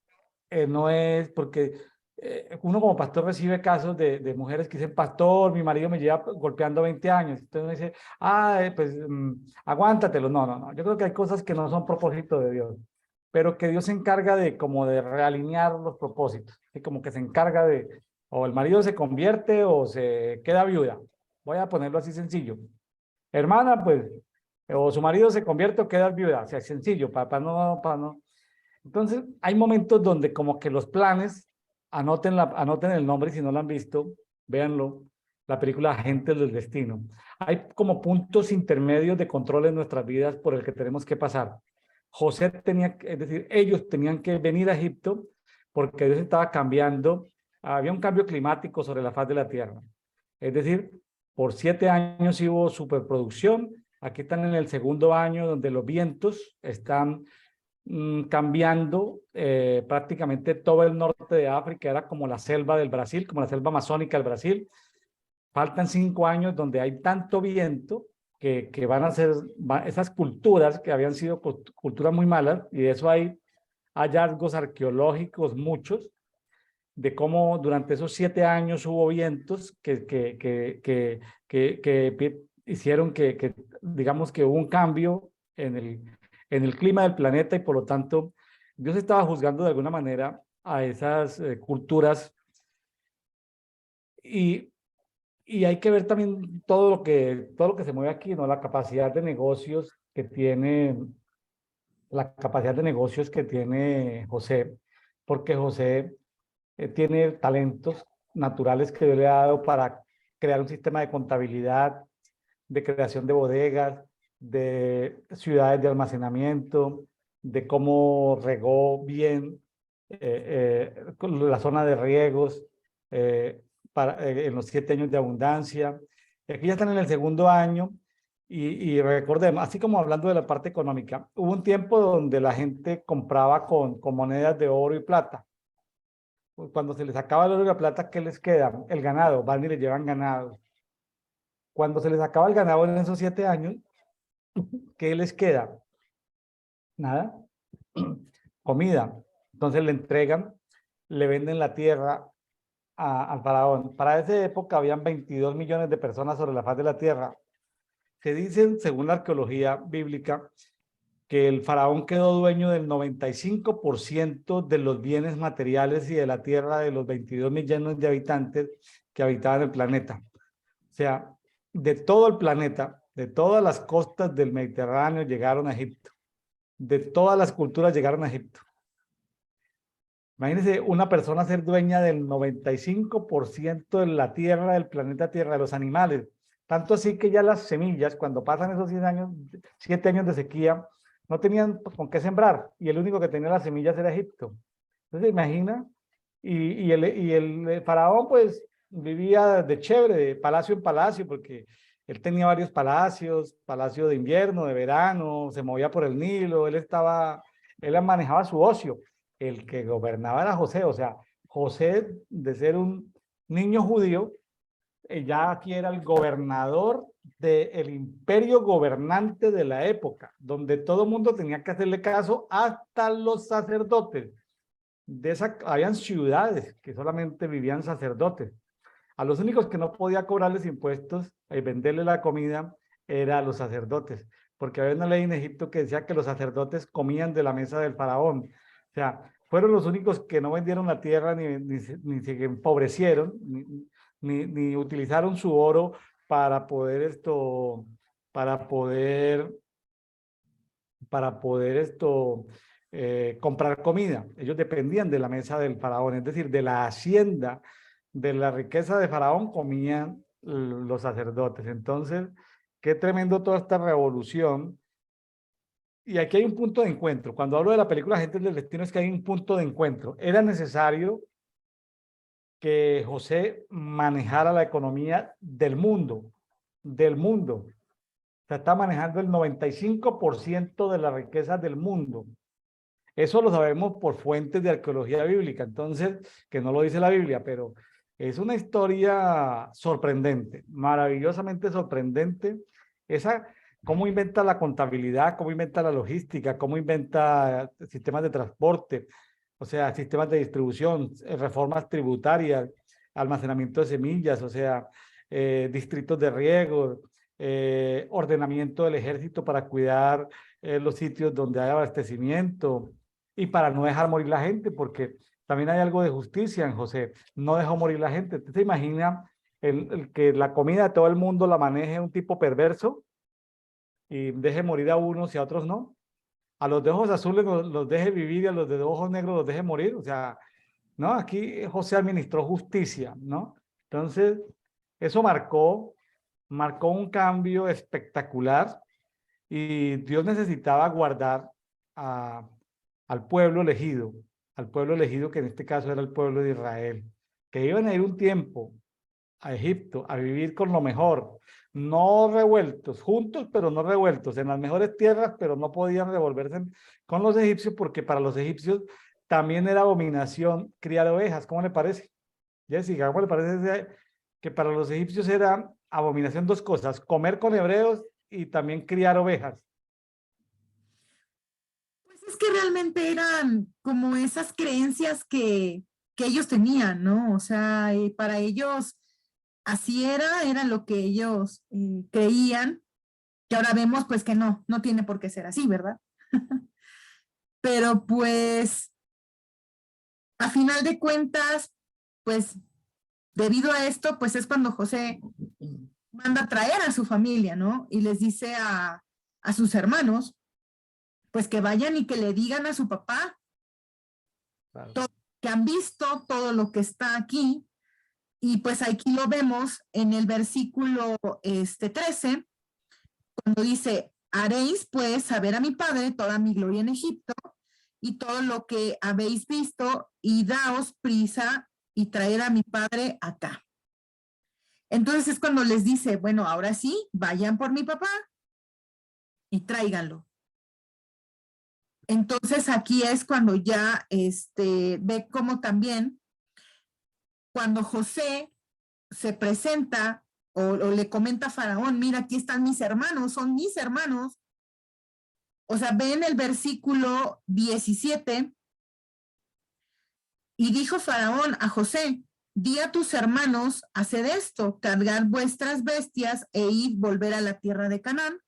no es porque uno como pastor recibe casos de mujeres que dicen, pastor, mi marido me lleva golpeando 20 años. Entonces uno dice, pues aguántatelo. No, no, no. Yo creo que hay cosas que no son propósito de Dios, pero que Dios se encarga de como de realinear los propósitos. Y como que se encarga de, o el marido se convierte o se queda viuda. Voy a ponerlo así sencillo. Hermana, pues, o su marido se convierte o queda viuda. O sea, sencillo, para no, para no. Entonces, hay momentos donde como que los planes, anoten el nombre si no lo han visto, véanlo, la película Agentes del Destino. Hay como puntos intermedios de control en nuestras vidas por el que tenemos que pasar. José tenía, es decir, ellos tenían que venir a Egipto porque Dios estaba cambiando, había un cambio climático sobre la faz de la tierra. Es decir, por 7 años hubo superproducción, aquí están en el segundo año donde los vientos están cambiando prácticamente todo el norte de África, era como la selva del Brasil, como la selva amazónica del Brasil. Faltan 5 años donde hay tanto viento que van a ser esas culturas que habían sido culturas muy malas, y de eso hay hallazgos arqueológicos muchos, de cómo durante esos 7 años hubo vientos que hicieron digamos que hubo un cambio en el clima del planeta, y por lo tanto Dios estaba juzgando de alguna manera a esas culturas, y, y hay que ver también todo lo que se mueve aquí, ¿no? La capacidad de negocios que tiene José, porque José tiene talentos naturales que Dios le ha dado para crear un sistema de contabilidad, de creación de bodegas, de ciudades de almacenamiento, de cómo regó bien la zona de riegos en los 7 años de abundancia. Aquí ya están en el segundo año, y recordemos, así como hablando de la parte económica, hubo un tiempo donde la gente compraba con monedas de oro y plata. Cuando se les acaba el oro y la plata, ¿qué les queda? El ganado, van y le llevan ganado. Cuando se les acaba el ganado en esos 7 años, ¿qué les queda? Nada. Comida. Entonces le entregan, le venden la tierra al faraón. Para esa época habían 22 millones de personas sobre la faz de la tierra. Se dicen, según la arqueología bíblica, que el faraón quedó dueño del 95% de los bienes materiales y de la tierra de los 22 millones de habitantes que habitaban el planeta. O sea, de todo el planeta, de todas las costas del Mediterráneo llegaron a Egipto. De todas las culturas llegaron a Egipto. Imagínense una persona ser dueña del 95% de la tierra, del planeta Tierra, de los animales. Tanto así que ya las semillas, cuando pasan esos 7 años de sequía, no tenían con qué sembrar, y el único que tenía las semillas era Egipto. Entonces, imagina, y el faraón pues vivía de chévere, de palacio en palacio, porque él tenía varios palacios, palacio de invierno, de verano, se movía por el Nilo, él manejaba su ocio. El que gobernaba era José, o sea, José, de ser un niño judío, ya aquí era el gobernador del imperio gobernante de la época, donde todo el mundo tenía que hacerle caso, hasta los sacerdotes. Habían ciudades que solamente vivían sacerdotes. A los únicos que no podía cobrarles impuestos y venderle la comida era a los sacerdotes, porque había una ley en Egipto que decía que los sacerdotes comían de la mesa del faraón. O sea, fueron los únicos que no vendieron la tierra ni se empobrecieron, ni utilizaron su oro para poder comprar comida. Ellos dependían de la mesa del faraón, es decir, de la hacienda, de la riqueza de faraón comían los sacerdotes. Entonces, qué tremendo toda esta revolución. Y aquí hay un punto de encuentro. Cuando hablo de la película Agentes del Destino, es que hay un punto de encuentro. Era necesario que José manejara la economía del mundo, sea, está manejando el 95% de las riquezas del mundo. Eso lo sabemos por fuentes de arqueología bíblica, entonces, que no lo dice la Biblia, pero es una historia sorprendente, maravillosamente sorprendente. Esa, cómo inventa la contabilidad, cómo inventa la logística, cómo inventa sistemas de transporte, o sea, sistemas de distribución, reformas tributarias, almacenamiento de semillas, o sea, distritos de riego, ordenamiento del ejército para cuidar los sitios donde hay abastecimiento y para no dejar morir la gente, porque también hay algo de justicia en José, no dejó morir la gente. ¿Usted se imagina el que la comida de todo el mundo la maneje un tipo perverso y deje morir a unos y a otros no? A los de ojos azules los deje vivir y a los de ojos negros los deje morir. O sea, ¿no? Aquí José administró justicia, ¿no? Entonces, eso marcó un cambio espectacular y Dios necesitaba guardar a, al pueblo elegido que en este caso era el pueblo de Israel, que iban a ir un tiempo a Egipto a vivir con lo mejor, no revueltos, juntos pero no revueltos, en las mejores tierras, pero no podían revolverse con los egipcios porque para los egipcios también era abominación criar ovejas. ¿Cómo le parece, Jessica? ¿Cómo le parece que para los egipcios era abominación dos cosas, comer con hebreos y también criar ovejas? Pues es que realmente eran como esas creencias que ellos tenían, ¿no? O sea, para ellos así era lo que ellos creían, que ahora vemos pues que no tiene por qué ser así, ¿verdad? Pero pues a final de cuentas, pues debido a esto, pues es cuando José manda a traer a su familia, ¿no? Y les dice a sus hermanos, pues que vayan y que le digan a su papá Claro. que han visto todo lo que está aquí. Y pues aquí lo vemos en el versículo 13, cuando dice, haréis pues saber a mi padre toda mi gloria en Egipto y todo lo que habéis visto, y daos prisa y traer a mi padre acá. Entonces es cuando les dice, bueno, ahora sí, vayan por mi papá y tráiganlo. Entonces aquí es cuando ya ve cómo también cuando José se presenta o le comenta a Faraón, mira, aquí están mis hermanos, son mis hermanos. O sea, ve en el versículo 17, y dijo Faraón a José, di a tus hermanos, haced esto, cargad vuestras bestias e id volver a la tierra de Canaán,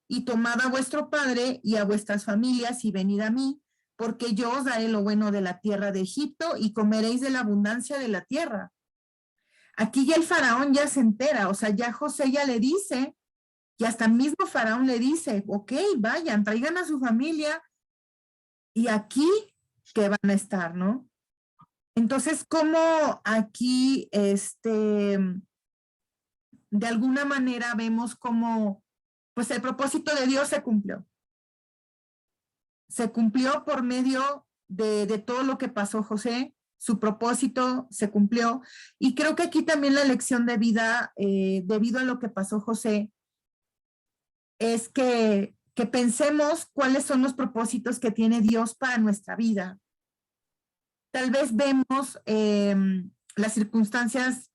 y tomad a vuestro padre y a vuestras familias y venid a mí, porque yo os daré lo bueno de la tierra de Egipto y comeréis de la abundancia de la tierra. Aquí ya el faraón ya se entera, o sea, ya José ya le dice, y hasta el mismo faraón le dice, ok, vayan, traigan a su familia y aquí que van a estar, ¿no? Entonces, como aquí, de alguna manera vemos como, pues el propósito de Dios se cumplió. Se cumplió por medio de todo lo que pasó José, su propósito se cumplió. Y creo que aquí también la lección de vida, debido a lo que pasó José, es que pensemos cuáles son los propósitos que tiene Dios para nuestra vida. Tal vez vemos las circunstancias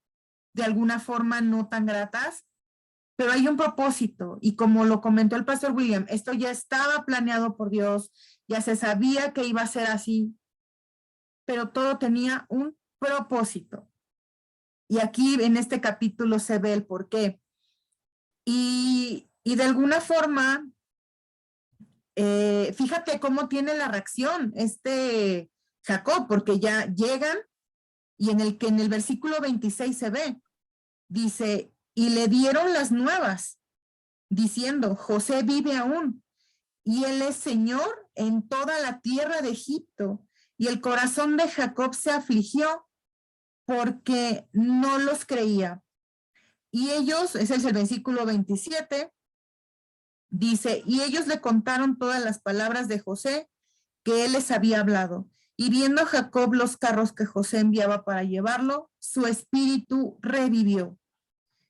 de alguna forma no tan gratas, pero hay un propósito. Y como lo comentó el pastor William, esto ya estaba planeado por Dios, ya se sabía que iba a ser así, pero todo tenía un propósito. Y aquí en este capítulo se ve el porqué. Y de alguna forma, fíjate cómo tiene la reacción Jacob, porque ya llegan y en el versículo 26 se ve, dice, y le dieron las nuevas, diciendo, José vive aún, y él es Señor en toda la tierra de Egipto. Y el corazón de Jacob se afligió porque no los creía. Y ellos, ese es el versículo 27, dice, y ellos le contaron todas las palabras de José que él les había hablado. Y viendo Jacob los carros que José enviaba para llevarlo, su espíritu revivió.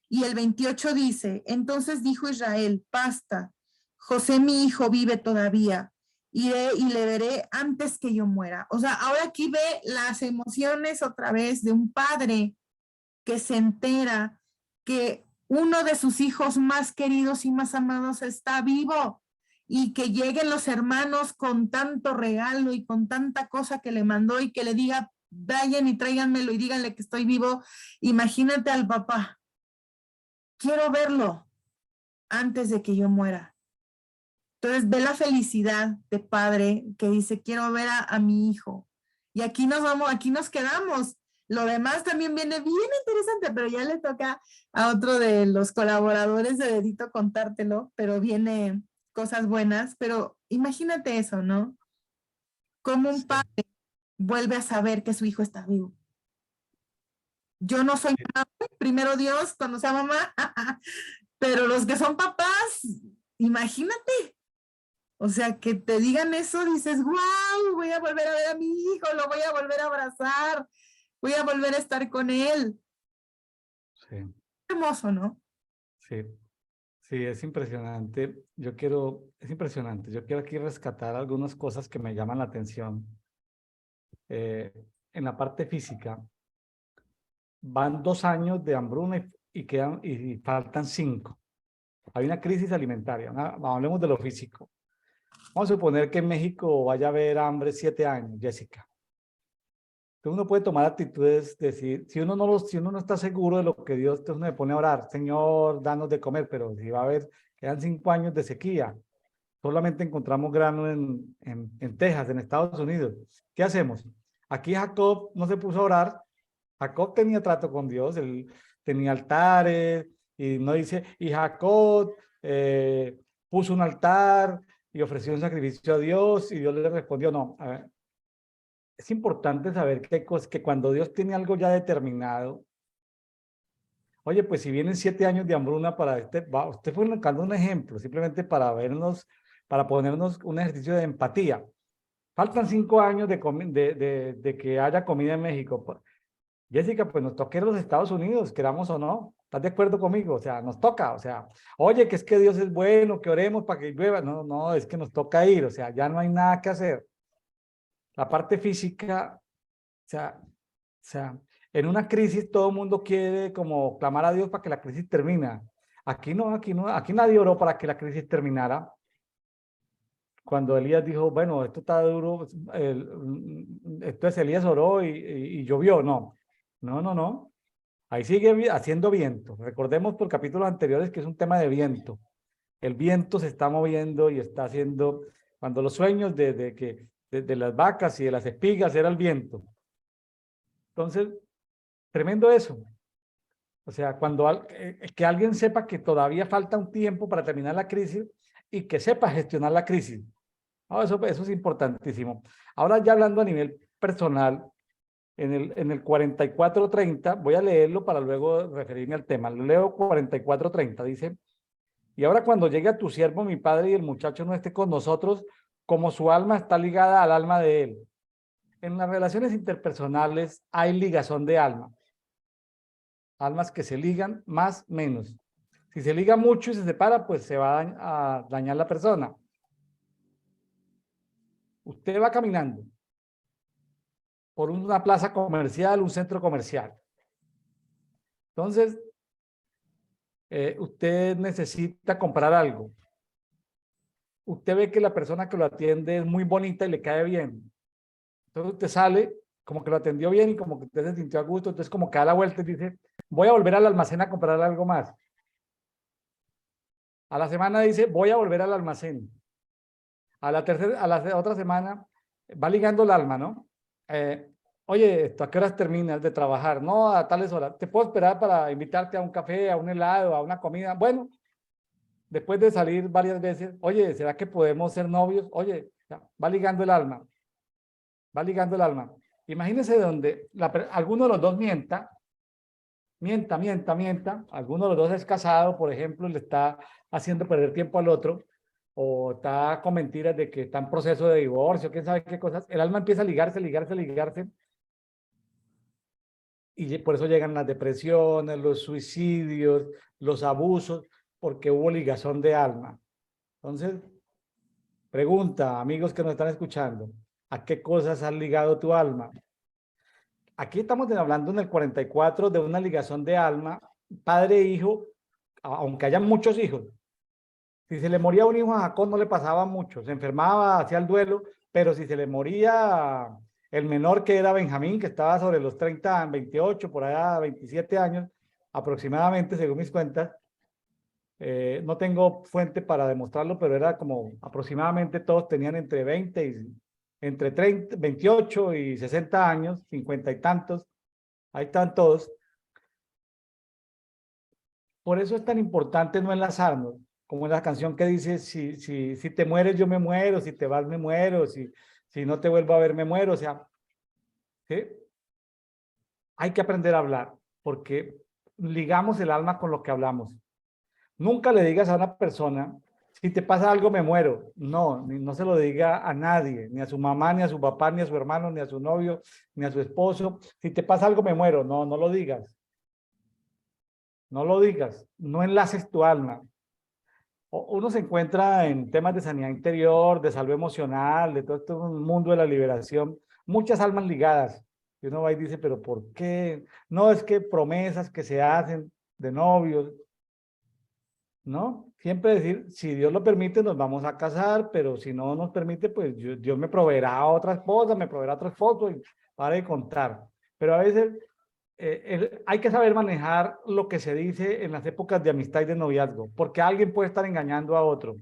Y el 28 dice, entonces dijo Israel, basta, José mi hijo vive todavía, iré y le veré antes que yo muera. O sea, ahora aquí ve las emociones otra vez de un padre que se entera que uno de sus hijos más queridos y más amados está vivo y que lleguen los hermanos con tanto regalo y con tanta cosa que le mandó y que le diga, vayan y tráiganmelo y díganle que estoy vivo. Imagínate al papá, quiero verlo antes de que yo muera. Entonces ve la felicidad de padre que dice, quiero ver a mi hijo. Y aquí nos vamos, aquí nos quedamos. Lo demás también viene bien interesante, pero ya le toca a otro de los colaboradores de Dedito contártelo, pero viene cosas buenas. Pero imagínate eso, ¿no? Como un Sí, padre vuelve a saber que su hijo está vivo. Yo no soy mamá, primero Dios, cuando sea mamá, pero los que son papás, imagínate. O sea, que te digan eso, dices, wow, voy a volver a ver a mi hijo, lo voy a volver a abrazar, voy a volver a estar con él. sí, Hermoso, ¿no? sí, sí, es impresionante. Es impresionante. Yo quiero aquí rescatar algunas cosas que me llaman la atención. Eh, en la parte física, van 2 años de hambruna y faltan 5. Hay una crisis alimentaria. Hablemos de lo físico. Vamos a suponer que en México vaya a haber hambre 7 años, Jessica. Entonces uno puede tomar actitudes, decir, si uno no está seguro de lo que Dios, entonces uno le pone a orar, Señor, danos de comer, pero si va a haber, quedan 5 años de sequía, solamente encontramos grano en Texas, en Estados Unidos. ¿Qué hacemos? Aquí Jacob no se puso a orar, Jacob tenía trato con Dios, él tenía altares, y no dice, y Jacob puso un altar y ofreció un sacrificio a Dios, y Dios le respondió, no, a ver, es importante saber que cuando Dios tiene algo ya determinado, oye, pues si vienen 7 años de hambruna para usted fue colocando un ejemplo, simplemente para vernos, para ponernos un ejercicio de empatía. Faltan 5 años de que haya comida en México. Jessica, pues nos toca ir a los Estados Unidos, queramos o no. ¿Estás de acuerdo conmigo? O sea, nos toca, o sea, oye, que es que Dios es bueno, que oremos para que llueva. No, no, es que nos toca ir, o sea, ya no hay nada que hacer. La parte física, o sea, en una crisis todo el mundo quiere como clamar a Dios para que la crisis termine. Aquí no, aquí no, aquí nadie oró para que la crisis terminara. Cuando Elías dijo, bueno, esto está duro, entonces Elías oró y llovió. No, no, no, no. Ahí sigue haciendo viento. Recordemos por capítulos anteriores que es un tema de viento. El viento se está moviendo y está haciendo, cuando los sueños de las vacas y de las espigas era el viento. Entonces, tremendo eso. O sea, que alguien sepa que todavía falta un tiempo para terminar la crisis y que sepa gestionar la crisis. No, eso es importantísimo. Ahora ya hablando a nivel personal, en el 4430, voy a leerlo para luego referirme al tema. Lo leo 4430, dice, y ahora cuando llegue a tu siervo mi padre y el muchacho no esté con nosotros, como su alma está ligada al alma de él. En las relaciones interpersonales hay ligazón de alma. Almas que se ligan más, menos. Si se liga mucho y se separa, pues se va a dañar la persona. Usted va caminando por una plaza comercial, un centro comercial. Entonces, usted necesita comprar algo. Usted ve que la persona que lo atiende es muy bonita y le cae bien. Entonces usted sale como que lo atendió bien y como que usted se sintió a gusto. Entonces como que da la vuelta y dice, voy a volver al almacén a comprar algo más. A la semana dice, voy a volver al almacén. A la otra semana va ligando el alma, ¿no? Oye, ¿a qué horas terminas de trabajar? No, a tales horas. ¿Te puedo esperar para invitarte a un café, a un helado, a una comida? Bueno, después de salir varias veces, oye, ¿será que podemos ser novios? Oye, ya, va ligando el alma, va ligando el alma. Imagínense donde alguno de los dos mienta, alguno de los dos es casado, por ejemplo, le está haciendo perder tiempo al otro, o está con mentiras de que está en proceso de divorcio, quién sabe qué cosas, el alma empieza a ligarse, ligarse, ligarse, Y por eso llegan las depresiones, los suicidios, los abusos, porque hubo ligazón de alma. Entonces, pregunta, amigos que nos están escuchando, ¿a qué cosas has ligado tu alma? Aquí estamos hablando en el 44 de una ligación de alma, padre e hijo, aunque hayan muchos hijos. Si se le moría un hijo a Jacob no le pasaba mucho, se enfermaba, hacía el duelo, pero si se le moría el menor, que era Benjamín, que estaba sobre los 30, 28, por allá 27 años aproximadamente, según mis cuentas, no tengo fuente para demostrarlo, pero era como aproximadamente todos tenían entre 20 y entre 30, 28 y 60 años, 50 y tantos, ahí están todos. Por eso es tan importante no enlazarnos, como en la canción que dice, si te mueres yo me muero, si te vas me muero, si no te vuelvo a ver me muero, o sea, ¿sí? Hay que aprender a hablar, porque ligamos el alma con lo que hablamos. Nunca le digas a una persona, si te pasa algo me muero. No, no se lo diga a nadie, ni a su mamá, ni a su papá, ni a su hermano, ni a su novio, ni a su esposo. Si te pasa algo me muero. No, no lo digas. No lo digas. No enlaces tu alma. Uno se encuentra en temas de sanidad interior, de salud emocional, de todo este mundo de la liberación, muchas almas ligadas. Y uno va y dice, pero ¿por qué? No, es que promesas que se hacen de novios, ¿no? Siempre decir, si Dios lo permite, nos vamos a casar, pero si no nos permite, pues Dios me proveerá otra esposa, me proveerá otro esposo, y para de contar. Pero a veces hay que saber manejar lo que se dice en las épocas de amistad y de noviazgo, porque alguien puede estar engañando a otro.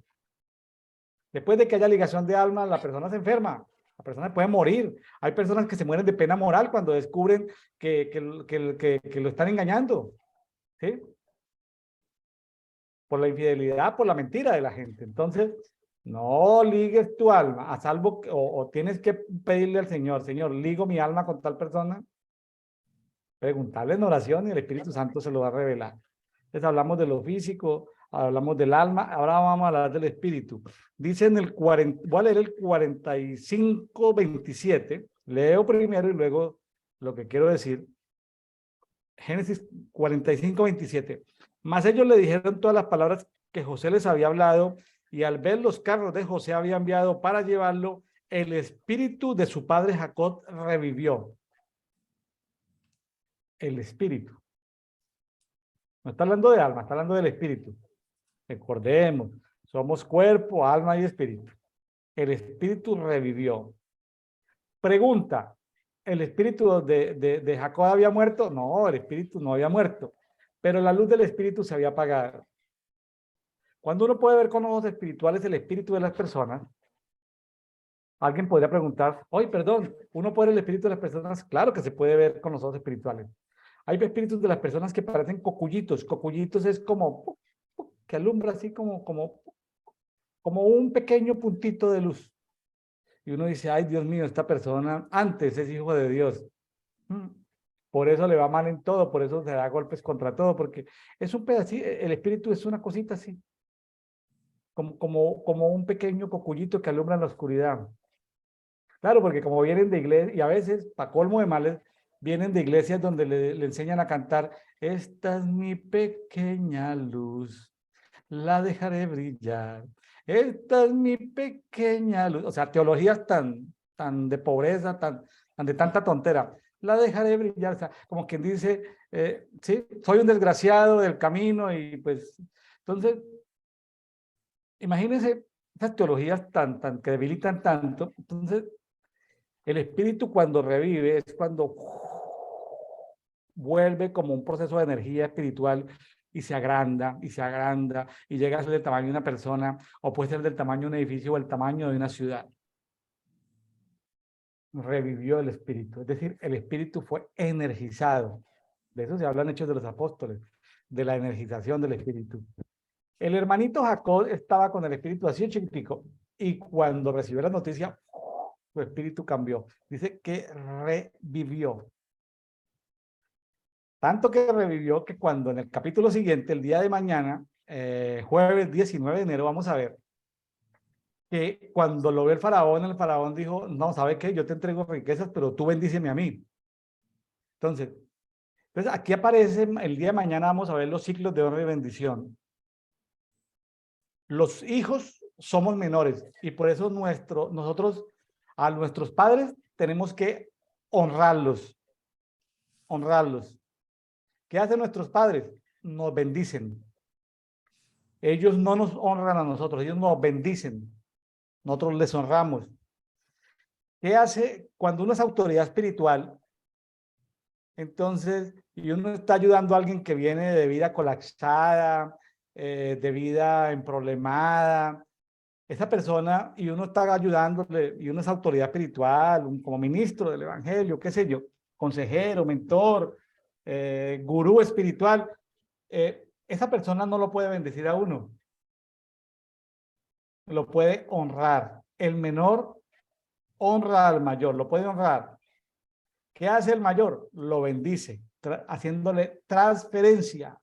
Después de que haya ligación de alma, la persona se enferma, la persona puede morir. Hay personas que se mueren de pena moral cuando descubren que lo están engañando, ¿sí? Por la infidelidad, por la mentira de la gente. Entonces, no ligues tu alma, a salvo, o tienes que pedirle al Señor, Señor, ligo mi alma con tal persona, preguntarle en oración y el Espíritu Santo se lo va a revelar. Entonces hablamos de lo físico, hablamos del alma, ahora vamos a hablar del espíritu. Dice en el 40, voy a leer el 45:27, leo primero y luego lo que quiero decir. Génesis 45:27. Mas ellos le dijeron todas las palabras que José les había hablado, y al ver los carros de José había enviado para llevarlo, el espíritu de su padre Jacob revivió. El espíritu. No está hablando de alma, está hablando del espíritu. Recordemos, somos cuerpo, alma y espíritu. El espíritu revivió. Pregunta, ¿el espíritu de Jacob había muerto? No, el espíritu no había muerto, pero la luz del espíritu se había apagado. Cuando uno puede ver con ojos espirituales el espíritu de las personas, alguien podría preguntar, oye, perdón, ¿uno puede ver el espíritu de las personas? Claro que se puede ver con los ojos espirituales. Hay espíritus de las personas que parecen cocuyitos. Cocuyitos es como que alumbra así como un pequeño puntito de luz. Y uno dice, ay, Dios mío, esta persona antes es hijo de Dios. Por eso le va mal en todo, por eso se da golpes contra todo, porque es un pedacito, el espíritu es una cosita así, como un pequeño cocullito que alumbra en la oscuridad. Claro, porque como vienen de iglesia, y a veces, para colmo de males, vienen de iglesias donde le enseñan a cantar, esta es mi pequeña luz, la dejaré brillar. Esta es mi pequeña luz. O sea, teologías tan de pobreza, tan de tanta tontera. La dejaré brillar. O sea, como quien dice, sí, soy un desgraciado del camino y pues, entonces, imagínense esas teologías que debilitan tanto. Entonces, el espíritu cuando revive es cuando vuelve como un proceso de energía espiritual y se agranda y se agranda y llega a ser del tamaño de una persona o puede ser del tamaño de un edificio o el tamaño de una ciudad. Revivió el espíritu, es decir, el espíritu fue energizado. De eso se hablan Hechos de los Apóstoles, de la energización del espíritu. El hermanito Jacob estaba con el espíritu así chiquitico y cuando recibió la noticia, su espíritu cambió. Dice que revivió. Tanto que revivió que cuando en el capítulo siguiente, el día de mañana, jueves 19 de enero, vamos a ver que cuando lo ve el faraón dijo, no, ¿sabe qué? Yo te entrego riquezas, pero tú bendíceme a mí. Entonces, Entonces, aquí aparece, el día de mañana vamos a ver los ciclos de honra y bendición. Los hijos somos menores y por eso nosotros a nuestros padres tenemos que honrarlos, honrarlos. ¿Qué hacen nuestros padres? Nos bendicen. Ellos no nos honran a nosotros, ellos nos bendicen. Nosotros les honramos. ¿Qué hace cuando uno es autoridad espiritual? Entonces, y uno está ayudando a alguien que viene de vida colapsada, de vida emproblemada, esa persona, y uno está ayudándole, y uno es autoridad espiritual, como ministro del evangelio, qué sé yo, consejero, mentor, gurú espiritual, esa persona no lo puede bendecir a uno, lo puede honrar. El menor honra al mayor, lo puede honrar. ¿Qué hace el mayor? Lo bendice, haciéndole transferencia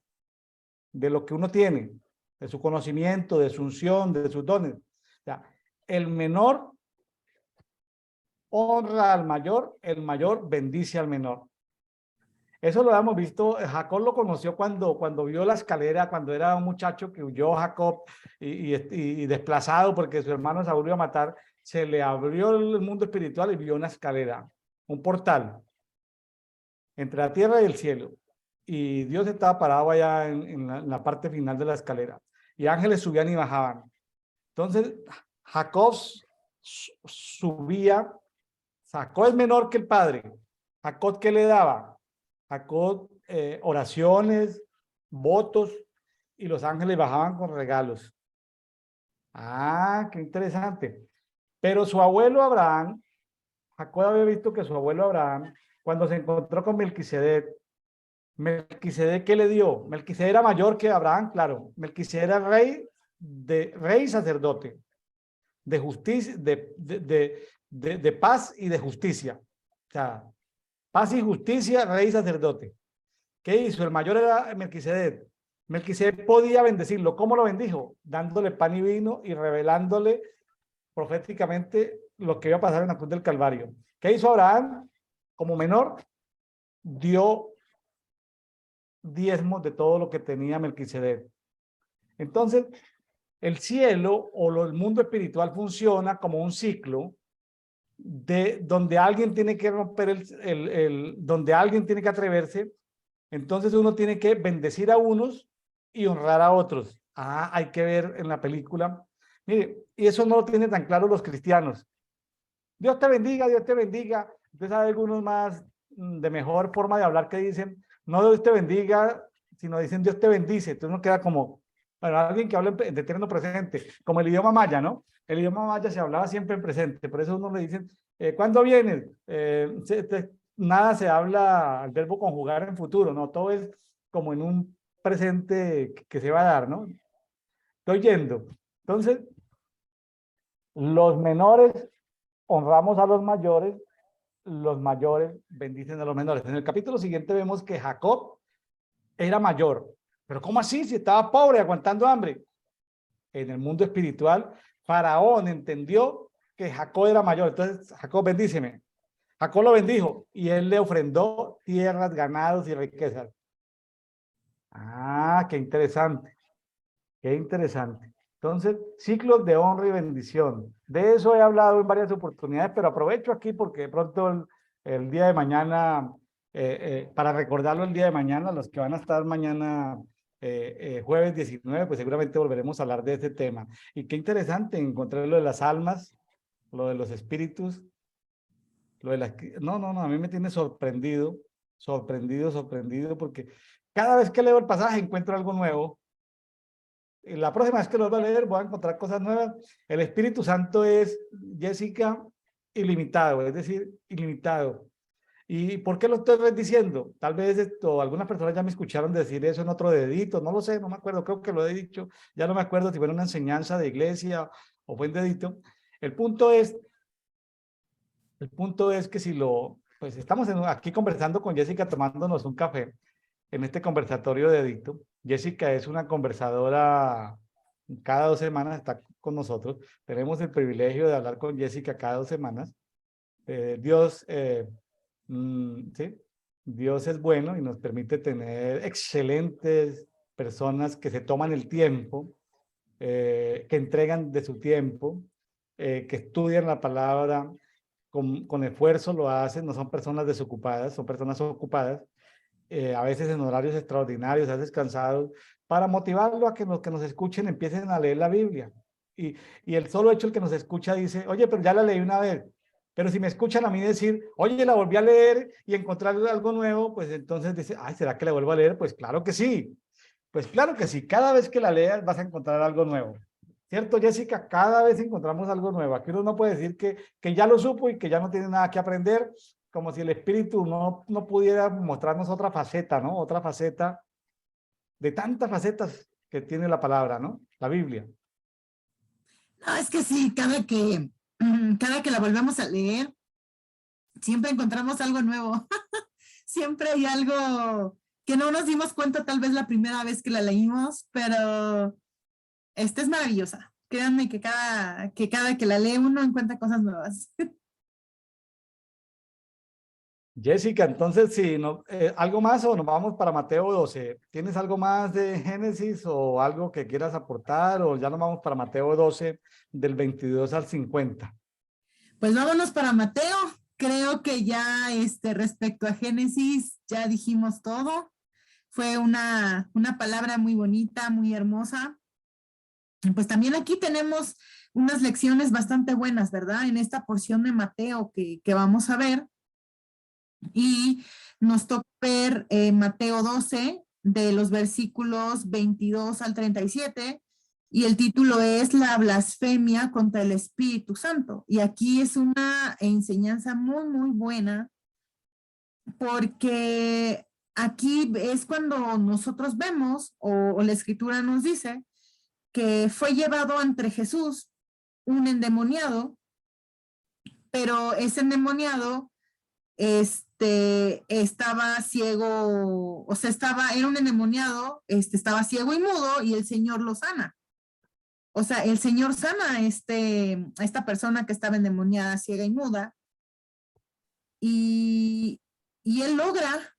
de lo que uno tiene, de su conocimiento, de su unción, de sus dones. O sea, el menor honra al mayor, el mayor bendice al menor. Eso lo hemos visto, Jacob lo conoció cuando vio la escalera, cuando era un muchacho que huyó Jacob y desplazado porque su hermano Saúl iba a matar, se le abrió el mundo espiritual y vio una escalera, un portal entre la tierra y el cielo. Y Dios estaba parado allá en la parte final de la escalera. Y ángeles subían y bajaban. Entonces, Jacob subía, Jacob es menor que el padre. Jacob, ¿qué le daba? Jacob, oraciones, votos, y los ángeles bajaban con regalos. Ah, qué interesante. Pero su abuelo Abraham, Jacob había visto que su abuelo Abraham, cuando se encontró con Melquisedec, ¿qué le dio? Melquisedec era mayor que Abraham, claro. Melquisedec era rey y sacerdote, de justicia, de paz y de justicia. O sea, paz y justicia, rey y sacerdote. ¿Qué hizo? El mayor era Melquisedec. Melquisedec podía bendecirlo. ¿Cómo lo bendijo? Dándole pan y vino y revelándole proféticamente lo que iba a pasar en la cruz del Calvario. ¿Qué hizo Abraham? Como menor, dio diezmos de todo lo que tenía Melquisedec. Entonces, el cielo o el mundo espiritual funciona como un ciclo de donde alguien tiene que romper donde alguien tiene que atreverse. Entonces uno tiene que bendecir a unos y honrar a otros. Ah, hay que ver en la película. Mire, y eso no lo tienen tan claro los cristianos. Dios te bendiga, Dios te bendiga. Entonces hay algunos más de mejor forma de hablar que dicen, no Dios te bendiga, sino dicen Dios te bendice. Entonces uno queda como, bueno, alguien que habla de eterno presente, como el idioma maya, ¿no? El idioma maya se hablaba siempre en presente, por eso uno le dicen, ¿cuándo vienes? Nada se habla al verbo conjugar en futuro, ¿no? Todo es como en un presente que se va a dar, ¿no? Estoy yendo. Entonces, los menores honramos a los mayores bendicen a los menores. En el capítulo siguiente vemos que Jacob era mayor. Pero ¿cómo así? Si estaba pobre, aguantando hambre. En el mundo espiritual, Faraón entendió que Jacob era mayor. Entonces, Jacob, bendíceme. Jacob lo bendijo y él le ofrendó tierras, ganados y riquezas. Ah, qué interesante. Qué interesante. Entonces, ciclos de honra y bendición. De eso he hablado en varias oportunidades, pero aprovecho aquí porque de pronto el día de mañana, para recordarlo el día de mañana, los que van a estar mañana jueves 19, pues seguramente volveremos a hablar de este tema. Y qué interesante encontrar lo de las almas, lo de los espíritus, lo de las... No, a mí me tiene sorprendido, sorprendido, porque cada vez que leo el pasaje encuentro algo nuevo. La próxima vez que lo voy a leer voy a encontrar cosas nuevas. El Espíritu Santo es, Jessica, ilimitado, es decir, ilimitado. ¿Y por qué lo estoy diciendo? Tal vez esto, algunas personas ya me escucharon decir eso en otro dedito, no lo sé, no me acuerdo, creo que lo he dicho, ya no me acuerdo si fue en una enseñanza de iglesia o fue en dedito. El punto es, el punto es que si pues estamos aquí conversando con Jessica tomándonos un café en este conversatorio de dedito. Jessica es una conversadora, cada 2 semanas está con nosotros. Tenemos el privilegio de hablar con Jessica cada 2 semanas. Dios, ¿sí? Dios es bueno y nos permite tener excelentes personas que se toman el tiempo, que entregan de su tiempo, que estudian la palabra con esfuerzo, lo hacen, no son personas desocupadas, son personas ocupadas, a veces en horarios extraordinarios, a veces cansados, para motivarlo a que los que nos escuchen empiecen a leer la Biblia. Y el solo hecho el que nos escucha dice, oye, pero ya la leí una vez. Pero si me escuchan a mí decir, oye, la volví a leer y encontrar algo nuevo, pues entonces dice, ay, ¿será que la vuelvo a leer? Pues claro que sí. Pues claro que sí. Cada vez que la leas vas a encontrar algo nuevo. ¿Cierto, Jessica? Cada vez encontramos algo nuevo. Aquí uno no puede decir que ya lo supo y que ya no tiene nada que aprender, como si el espíritu no pudiera mostrarnos otra faceta, ¿no? Otra faceta de tantas facetas que tiene la palabra, ¿no? La Biblia. No, es que sí, cada que la volvemos a leer, siempre encontramos algo nuevo. Siempre hay algo que no nos dimos cuenta tal vez la primera vez que la leímos, pero esta es maravillosa. Créanme que cada que la lee uno encuentra cosas nuevas. Jessica, entonces, sí, no, ¿algo más o nos vamos para Mateo 12? ¿Tienes algo más de Génesis o algo que quieras aportar o ya nos vamos para Mateo 12 del 22 al 50? Pues vámonos para Mateo. Creo que ya respecto a Génesis ya dijimos todo. Fue una palabra muy bonita, muy hermosa. Y pues también aquí tenemos unas lecciones bastante buenas, ¿verdad? En esta porción de Mateo que vamos a ver. Y nos toca ver Mateo 12, de los versículos 22 al 37, y el título es La blasfemia contra el Espíritu Santo. Y aquí es una enseñanza muy, muy buena, porque aquí es cuando nosotros vemos, o la Escritura nos dice, que fue llevado ante Jesús un endemoniado, pero ese endemoniado estaba ciego, o sea, era un endemoniado, estaba ciego y mudo y el Señor lo sana. O sea, el Señor sana a esta persona que estaba endemoniada, ciega y muda, y, y él logra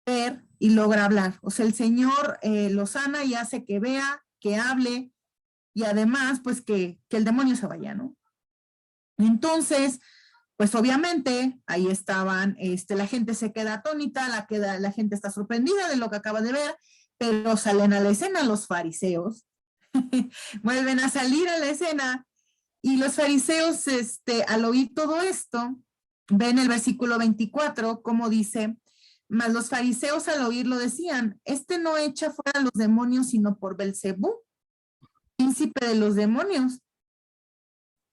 ver y logra hablar. O sea, el Señor lo sana y hace que vea, que hable, y además, pues que el demonio se vaya, ¿no? Entonces, pues obviamente ahí estaban, la gente se queda atónita, la gente está sorprendida de lo que acaba de ver, pero salen a la escena los fariseos, vuelven a salir a la escena y los fariseos, al oír todo esto, ven el versículo 24, como dice, mas los fariseos al oírlo decían, no echa fuera a los demonios, sino por Belcebú, príncipe de los demonios.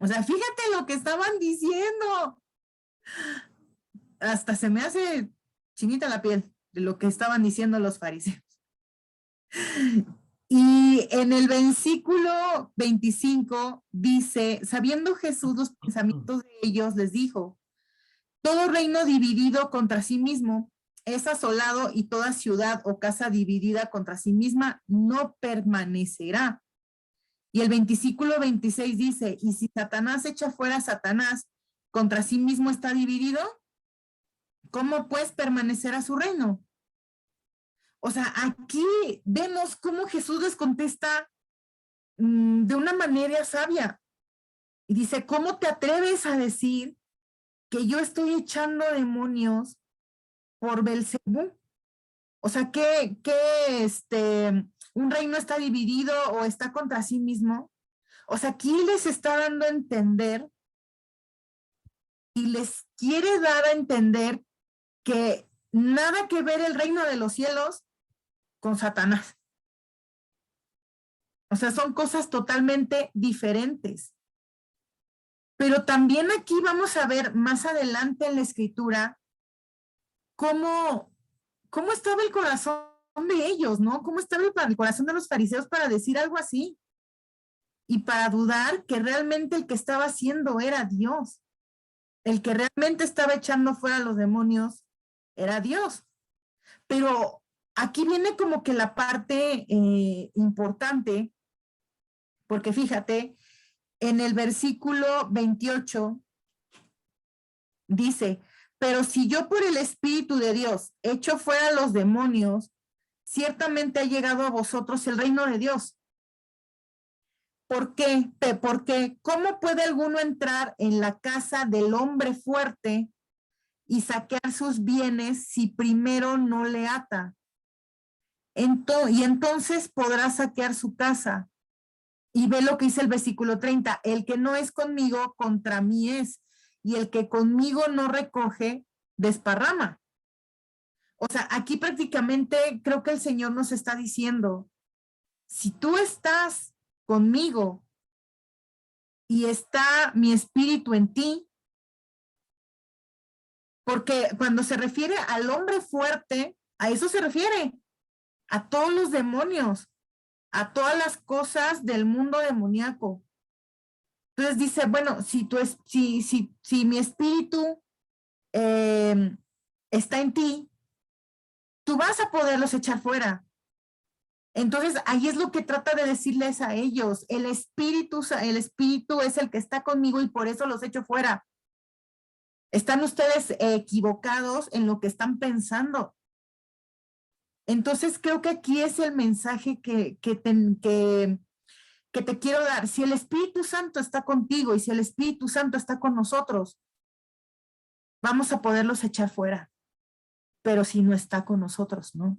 O sea, fíjate lo que estaban diciendo. Hasta se me hace chinita la piel de lo que estaban diciendo los fariseos. Y en el versículo 25 dice, sabiendo Jesús los pensamientos de ellos, les dijo, todo reino dividido contra sí mismo es asolado y toda ciudad o casa dividida contra sí misma no permanecerá. Y el versículo 26 dice, y si Satanás echa fuera a Satanás, contra sí mismo está dividido, ¿cómo pues permanecerá su reino? O sea, aquí vemos cómo Jesús les contesta de una manera sabia. Y dice, ¿cómo te atreves a decir que yo estoy echando demonios por Belcebú? O sea, un reino está dividido o está contra sí mismo. O sea, aquí les está dando a entender y les quiere dar a entender que nada que ver el reino de los cielos con Satanás. O sea, son cosas totalmente diferentes. Pero también aquí vamos a ver más adelante en la escritura cómo estaba el corazón de ellos, ¿no? Cómo estaba el corazón de los fariseos para decir algo así y para dudar que realmente el que estaba haciendo era Dios. El que realmente estaba echando fuera a los demonios era Dios. Pero aquí viene como que la parte importante, porque fíjate, en el versículo 28 dice, pero si yo por el Espíritu de Dios echo fuera a los demonios, ciertamente ha llegado a vosotros el reino de Dios. ¿Por qué? Porque ¿cómo puede alguno entrar en la casa del hombre fuerte y saquear sus bienes si primero no le ata? Y entonces podrá saquear su casa. Y ve lo que dice el versículo 30, el que no es conmigo, contra mí es, y el que conmigo no recoge, desparrama. O sea, aquí prácticamente creo que el Señor nos está diciendo, si tú estás conmigo y está mi espíritu en ti, porque cuando se refiere al hombre fuerte, a eso se refiere, a todos los demonios, a todas las cosas del mundo demoníaco. Entonces dice, bueno, si mi espíritu está en ti, tú vas a poderlos echar fuera. Entonces, ahí es lo que trata de decirles a ellos. El espíritu es el que está conmigo y por eso los echo fuera. Están ustedes equivocados en lo que están pensando. Entonces, creo que aquí es el mensaje que te quiero dar. Si el Espíritu Santo está contigo y si el Espíritu Santo está con nosotros, vamos a poderlos echar fuera. Pero si no está con nosotros, ¿no?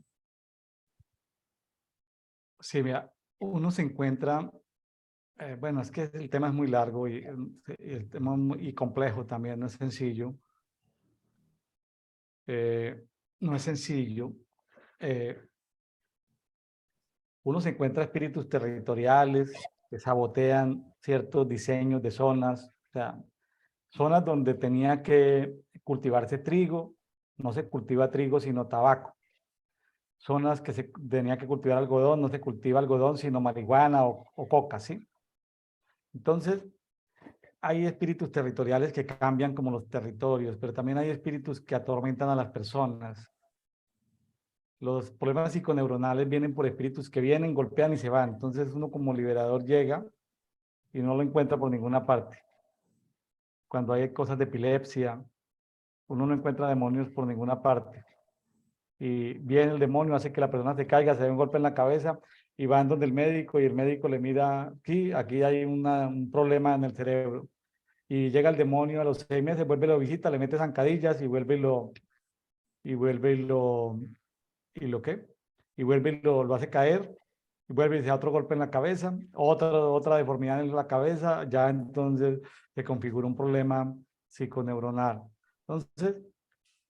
Sí, mira, uno se encuentra, bueno, es que el tema es muy largo y el tema y complejo también, no es sencillo. No es sencillo. Uno se encuentra espíritus territoriales que sabotean ciertos diseños de zonas, o sea, zonas donde tenía que cultivarse trigo, no se cultiva trigo sino tabaco. Zonas que se tenía que cultivar algodón, no se cultiva algodón sino marihuana o coca, ¿sí? Entonces, hay espíritus territoriales que cambian como los territorios, pero también hay espíritus que atormentan a las personas. Los problemas psiconeuronales vienen por espíritus que vienen, golpean y se van. Entonces uno como liberador llega y no lo encuentra por ninguna parte. Cuando hay cosas de epilepsia, uno no encuentra demonios por ninguna parte. Y viene el demonio, hace que la persona se caiga, se dé un golpe en la cabeza y van donde el médico y el médico le mira, aquí hay un problema en el cerebro. Y llega el demonio a los 6 meses, vuelve y lo visita, le mete zancadillas y vuelve y lo hace caer, y vuelve y se da otro golpe en la cabeza, otra deformidad en la cabeza, ya entonces se configura un problema psiconeuronal. Entonces,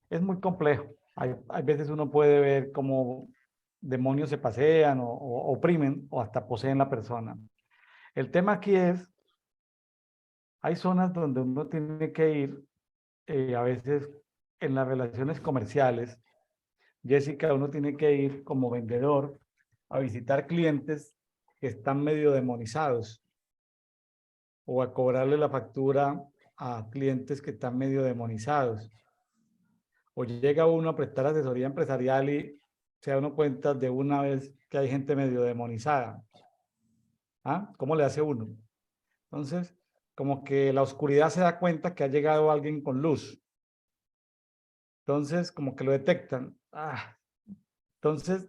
es muy complejo. Hay veces uno puede ver cómo demonios se pasean o oprimen o hasta poseen la persona. El tema aquí es, hay zonas donde uno tiene que ir, a veces en las relaciones comerciales, Jessica, uno tiene que ir como vendedor a visitar clientes que están medio demonizados o a cobrarle la factura a clientes que están medio demonizados. O llega uno a prestar asesoría empresarial y se da uno cuenta de una vez que hay gente medio demonizada. ¿Ah? ¿Cómo le hace uno? Entonces, como que la oscuridad se da cuenta que ha llegado alguien con luz. Entonces, como que lo detectan. Entonces,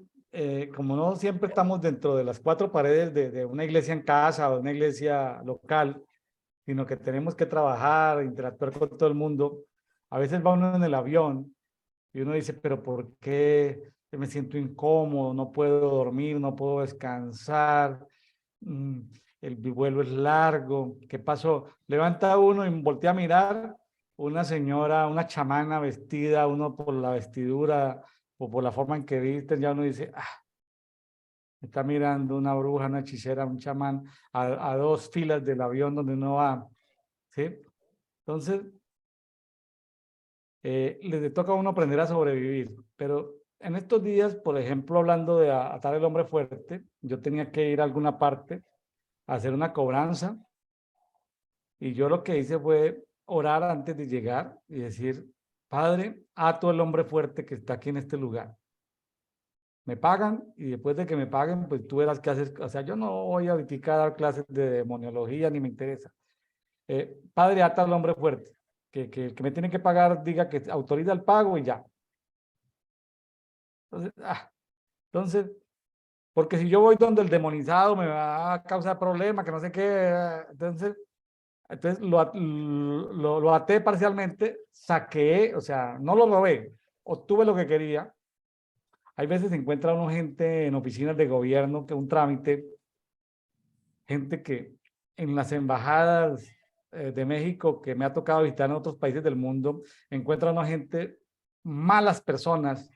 como no siempre estamos dentro de las 4 paredes de una iglesia en casa o una iglesia local, sino que tenemos que trabajar, interactuar con todo el mundo, a veces va uno en el avión y uno dice, pero ¿por qué me siento incómodo? No puedo dormir, no puedo descansar, el vuelo es largo, ¿qué pasó? Levanta uno y voltea a mirar una señora, una chamana vestida, uno por la vestidura o por la forma en que visten, ya uno dice, me está mirando una bruja, una hechicera, un chamán, a 2 filas del avión donde uno va, ¿sí? Entonces, le toca a uno aprender a sobrevivir, pero en estos días, por ejemplo, hablando de atar el hombre fuerte, yo tenía que ir a alguna parte a hacer una cobranza y yo lo que hice fue orar antes de llegar y decir, Padre, ato el hombre fuerte que está aquí en este lugar. Me pagan y después de que me paguen, pues tú verás qué haces. O sea, yo no voy ahorita a dar clases de demoniología ni me interesa. Padre, ata al hombre fuerte. que me tiene que pagar diga que autoriza el pago y ya. Entonces, porque si yo voy donde el demonizado me va a causar problemas, que no sé qué, entonces lo até parcialmente, saqué, o sea, no lo robé, obtuve lo que quería. Hay veces se encuentra uno gente en oficinas de gobierno que un trámite, gente que en las embajadas de México que me ha tocado visitar en otros países del mundo, encuentra una gente, malas personas,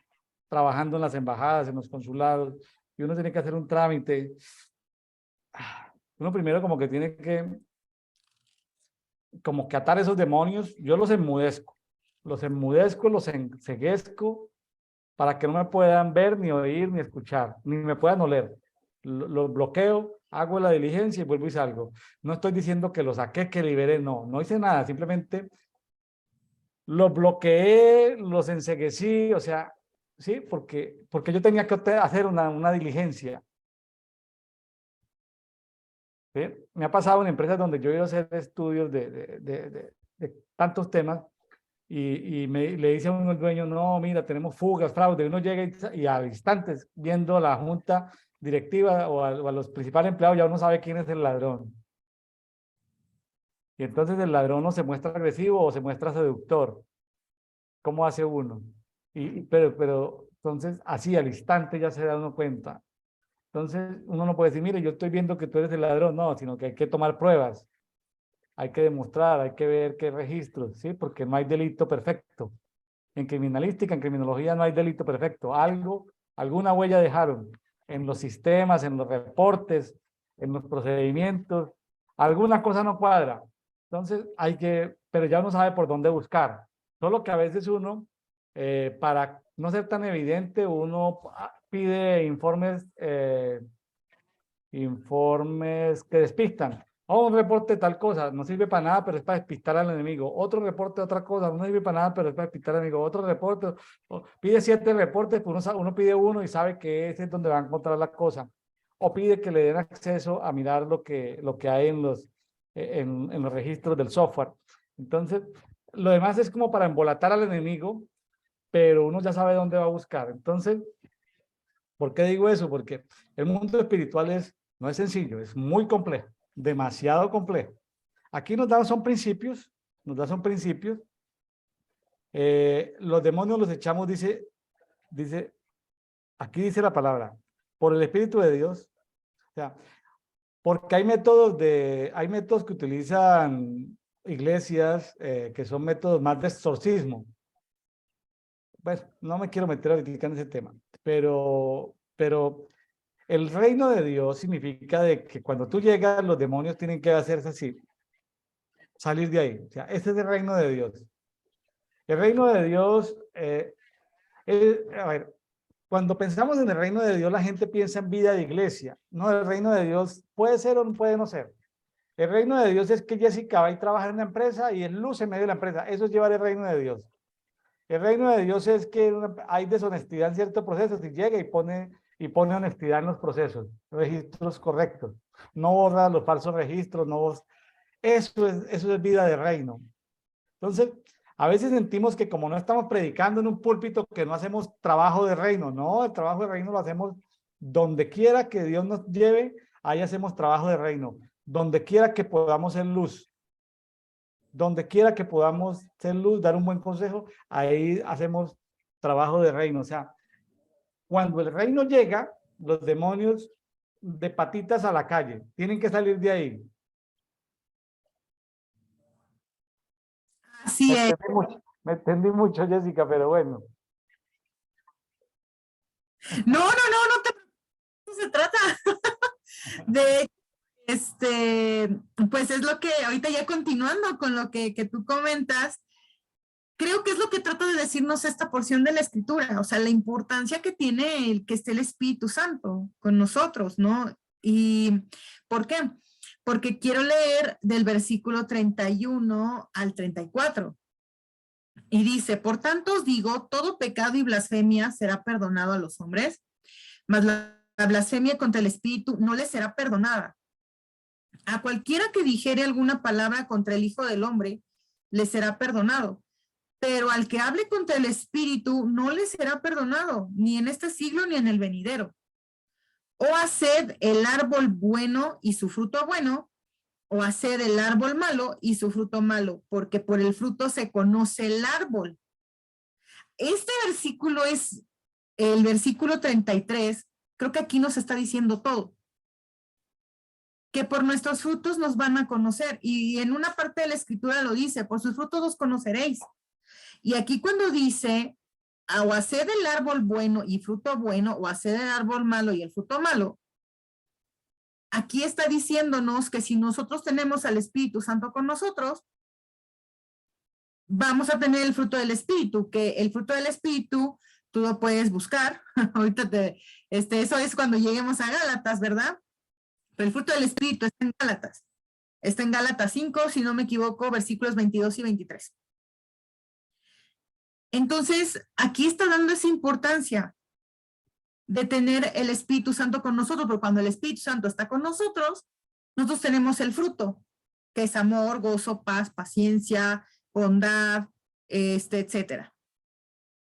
trabajando en las embajadas, en los consulados, y uno tiene que hacer un trámite. Uno primero como que tiene que, como que atar esos demonios. Yo los enmudezco, los enceguezco para que no me puedan ver, ni oír, ni escuchar, ni me puedan oler. Los bloqueo, hago la diligencia y vuelvo y salgo. No estoy diciendo que lo saqué, que liberé, no, no hice nada, simplemente los bloqueé, los enceguecí, o sea, sí, porque yo tenía que hacer una diligencia. ¿Sí? Me ha pasado en empresas donde yo he ido a hacer estudios de tantos temas le dice a uno el dueño, no, mira, tenemos fugas, fraude. Uno llega y al instante, viendo a la junta directiva o a los principales empleados, ya uno sabe quién es el ladrón. Y entonces el ladrón no se muestra agresivo o se muestra seductor. ¿Cómo hace uno? Pero entonces así al instante ya se da uno cuenta. Entonces uno no puede decir, mire, yo estoy viendo que tú eres el ladrón, no, sino que hay que tomar pruebas, hay que demostrar, hay que ver qué registros, ¿sí? Porque no hay delito perfecto. En criminalística, en criminología no hay delito perfecto. Alguna huella dejaron en los sistemas, en los reportes, en los procedimientos. Alguna cosa no cuadra. Entonces pero ya uno sabe por dónde buscar. Solo que a veces uno, para no ser tan evidente, uno pide informes que despistan. Un reporte de tal cosa, no sirve para nada, pero es para despistar al enemigo. Otro reporte de otra cosa, no sirve para nada, pero es para despistar al enemigo. Otro reporte, pide 7 reportes, pues uno pide uno y sabe que ese es donde va a encontrar la cosa. O pide que le den acceso a mirar lo que hay en los registros del software. Entonces, lo demás es como para embolatar al enemigo, pero uno ya sabe dónde va a buscar. Entonces, ¿por qué digo eso? Porque el mundo espiritual no es sencillo, es muy complejo, demasiado complejo. Aquí son principios, son principios. Los demonios los echamos, aquí dice la palabra, por el Espíritu de Dios. O sea, porque hay métodos que utilizan iglesias que son métodos más de exorcismo. Bueno, no me quiero meter ahorita en ese tema, pero el reino de Dios significa de que cuando tú llegas, los demonios tienen que hacerse así, salir de ahí. O sea, este es el reino de Dios. El reino de Dios, a ver, cuando pensamos en el reino de Dios, la gente piensa en vida de iglesia. No, el reino de Dios puede ser o no puede no ser. El reino de Dios es que Jessica va y trabaja en una empresa y es luz en medio de la empresa. Eso es llevar el reino de Dios. El reino de Dios es que hay deshonestidad en ciertos procesos y llega y pone honestidad en los procesos, registros correctos. No borra los falsos registros, eso es vida de reino. Entonces, a veces sentimos que como no estamos predicando en un púlpito, que no hacemos trabajo de reino. No, el trabajo de reino lo hacemos donde quiera que Dios nos lleve, ahí hacemos trabajo de reino. Donde quiera que podamos ser luz. Donde quiera que podamos ser luz, dar un buen consejo, ahí hacemos trabajo de reino. O sea, cuando el reino llega, los demonios de patitas a la calle, tienen que salir de ahí. Así es. Me entendí mucho, Jessica, pero bueno. No se trata de pues es lo que ahorita ya continuando con lo que tú comentas, creo que es lo que trata de decirnos esta porción de la escritura, o sea, la importancia que tiene el que esté el Espíritu Santo con nosotros, ¿no? ¿Y por qué? Porque quiero leer del versículo 31 al 34. Y dice, por tanto os digo, todo pecado y blasfemia será perdonado a los hombres, mas la blasfemia contra el Espíritu no les será perdonada. A cualquiera que dijere alguna palabra contra el Hijo del Hombre, le será perdonado. Pero al que hable contra el Espíritu no le será perdonado, ni en este siglo ni en el venidero. O haced el árbol bueno y su fruto bueno, o haced el árbol malo y su fruto malo, porque por el fruto se conoce el árbol. Este versículo es el versículo 33, creo que aquí nos está diciendo todo. Que por nuestros frutos nos van a conocer. Y en una parte de la escritura lo dice, por sus frutos los conoceréis. Y aquí cuando dice, o hacer el árbol bueno y fruto bueno, o hacer el árbol malo y el fruto malo, aquí está diciéndonos que si nosotros tenemos al Espíritu Santo con nosotros, vamos a tener el fruto del Espíritu, que el fruto del Espíritu tú lo puedes buscar. Ahorita eso es cuando lleguemos a Gálatas, ¿verdad? Pero el fruto del Espíritu está en Gálatas. Está en Gálatas 5, si no me equivoco, versículos 22 y 23. Entonces, aquí está dando esa importancia de tener el Espíritu Santo con nosotros, porque cuando el Espíritu Santo está con nosotros tenemos el fruto, que es amor, gozo, paz, paciencia, bondad, etcétera.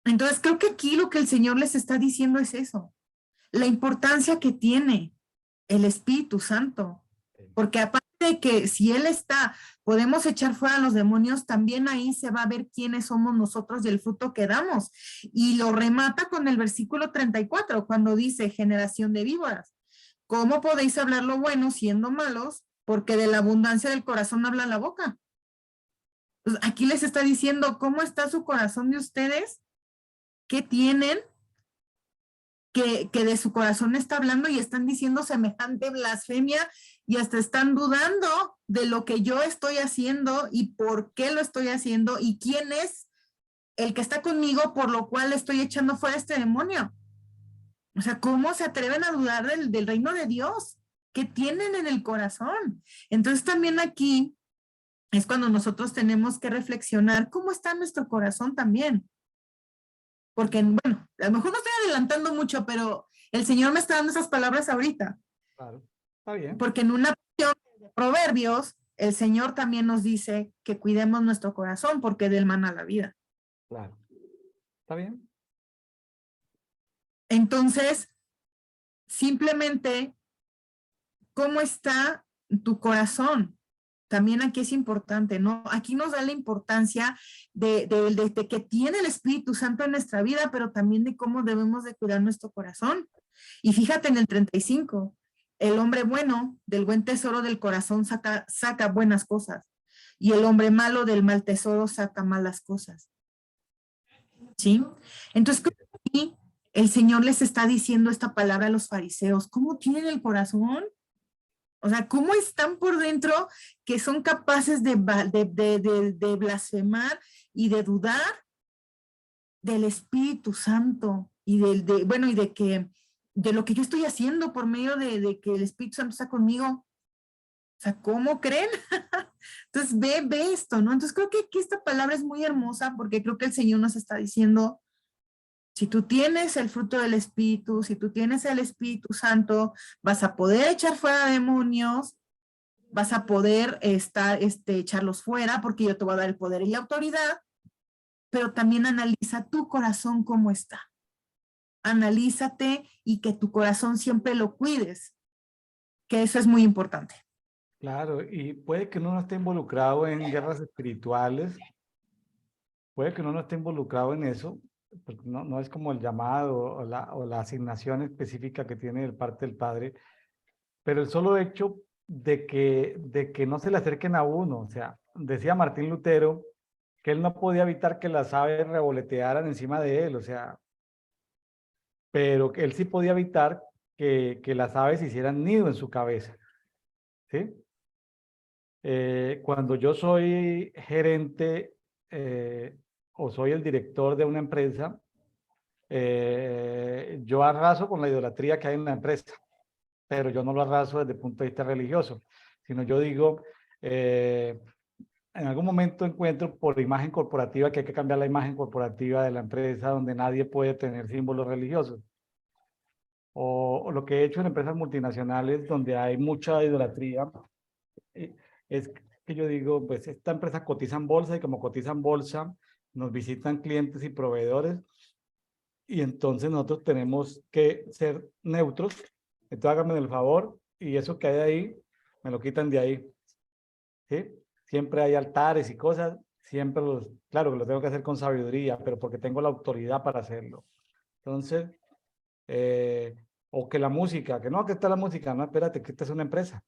Entonces, creo que aquí lo que el Señor les está diciendo es eso, la importancia que tiene el Espíritu Santo, porque aparte de que si Él está, podemos echar fuera a los demonios, también ahí se va a ver quiénes somos nosotros y el fruto que damos. Y lo remata con el versículo 34, cuando dice, generación de víboras, ¿cómo podéis hablar lo bueno siendo malos? Porque de la abundancia del corazón habla la boca. Pues aquí les está diciendo, ¿cómo está su corazón de ustedes? ¿Qué tienen? Que de su corazón está hablando y están diciendo semejante blasfemia y hasta están dudando de lo que yo estoy haciendo y por qué lo estoy haciendo y quién es el que está conmigo por lo cual estoy echando fuera este demonio. O sea, ¿cómo se atreven a dudar del reino de Dios? ¿Qué tienen en el corazón? Entonces también aquí es cuando nosotros tenemos que reflexionar cómo está nuestro corazón también. Porque, bueno, a lo mejor no estoy adelantando mucho, pero el Señor me está dando esas palabras ahorita. Claro, está bien. Porque en una porción de Proverbios, el Señor también nos dice que cuidemos nuestro corazón porque de él mana la vida. Claro, está bien. Entonces, simplemente, ¿cómo está tu corazón? También aquí es importante, ¿no? Aquí nos da la importancia de que tiene el Espíritu Santo en nuestra vida, pero también de cómo debemos de cuidar nuestro corazón. Y fíjate en el 35, el hombre bueno del buen tesoro del corazón saca buenas cosas, y el hombre malo del mal tesoro saca malas cosas. ¿Sí? Entonces, aquí el Señor les está diciendo esta palabra a los fariseos. ¿Cómo tienen el corazón? O sea, ¿cómo están por dentro que son capaces de blasfemar y de dudar del Espíritu Santo y bueno, y de lo que yo estoy haciendo por medio de que el Espíritu Santo está conmigo? O sea, ¿cómo creen? Entonces, ve esto, ¿no? Entonces, creo que aquí esta palabra es muy hermosa porque creo que el Señor nos está diciendo, si tú tienes el fruto del Espíritu, si tú tienes el Espíritu Santo, vas a poder echar fuera demonios, vas a poder echarlos fuera porque yo te voy a dar el poder y la autoridad, pero también analiza tu corazón cómo está. Analízate y que tu corazón siempre lo cuides, que eso es muy importante. Claro, y puede que uno no esté involucrado en guerras espirituales, puede que uno no esté involucrado en eso, porque no es como el llamado o la asignación específica que tiene de parte del Padre, pero el solo hecho de que no se le acerquen a uno, o sea, decía Martín Lutero que él no podía evitar que las aves revolotearan encima de él, o sea, pero que él sí podía evitar que las aves hicieran nido en su cabeza, ¿sí? Cuando yo soy gerente o soy el director de una empresa, yo arraso con la idolatría que hay en la empresa, pero yo no lo arraso desde el punto de vista religioso, sino yo digo, en algún momento encuentro por imagen corporativa que hay que cambiar la imagen corporativa de la empresa donde nadie puede tener símbolos religiosos. O lo que he hecho en empresas multinacionales donde hay mucha idolatría, es que yo digo, pues esta empresa cotiza en bolsa y como cotiza en bolsa, nos visitan clientes y proveedores y entonces nosotros tenemos que ser neutros. Entonces háganme el favor y eso que hay ahí, me lo quitan de ahí. ¿Sí? Siempre hay altares y cosas, siempre claro que lo tengo que hacer con sabiduría, pero porque tengo la autoridad para hacerlo. Entonces, o que la música, que no, que está la música, no, espérate, que esta es una empresa.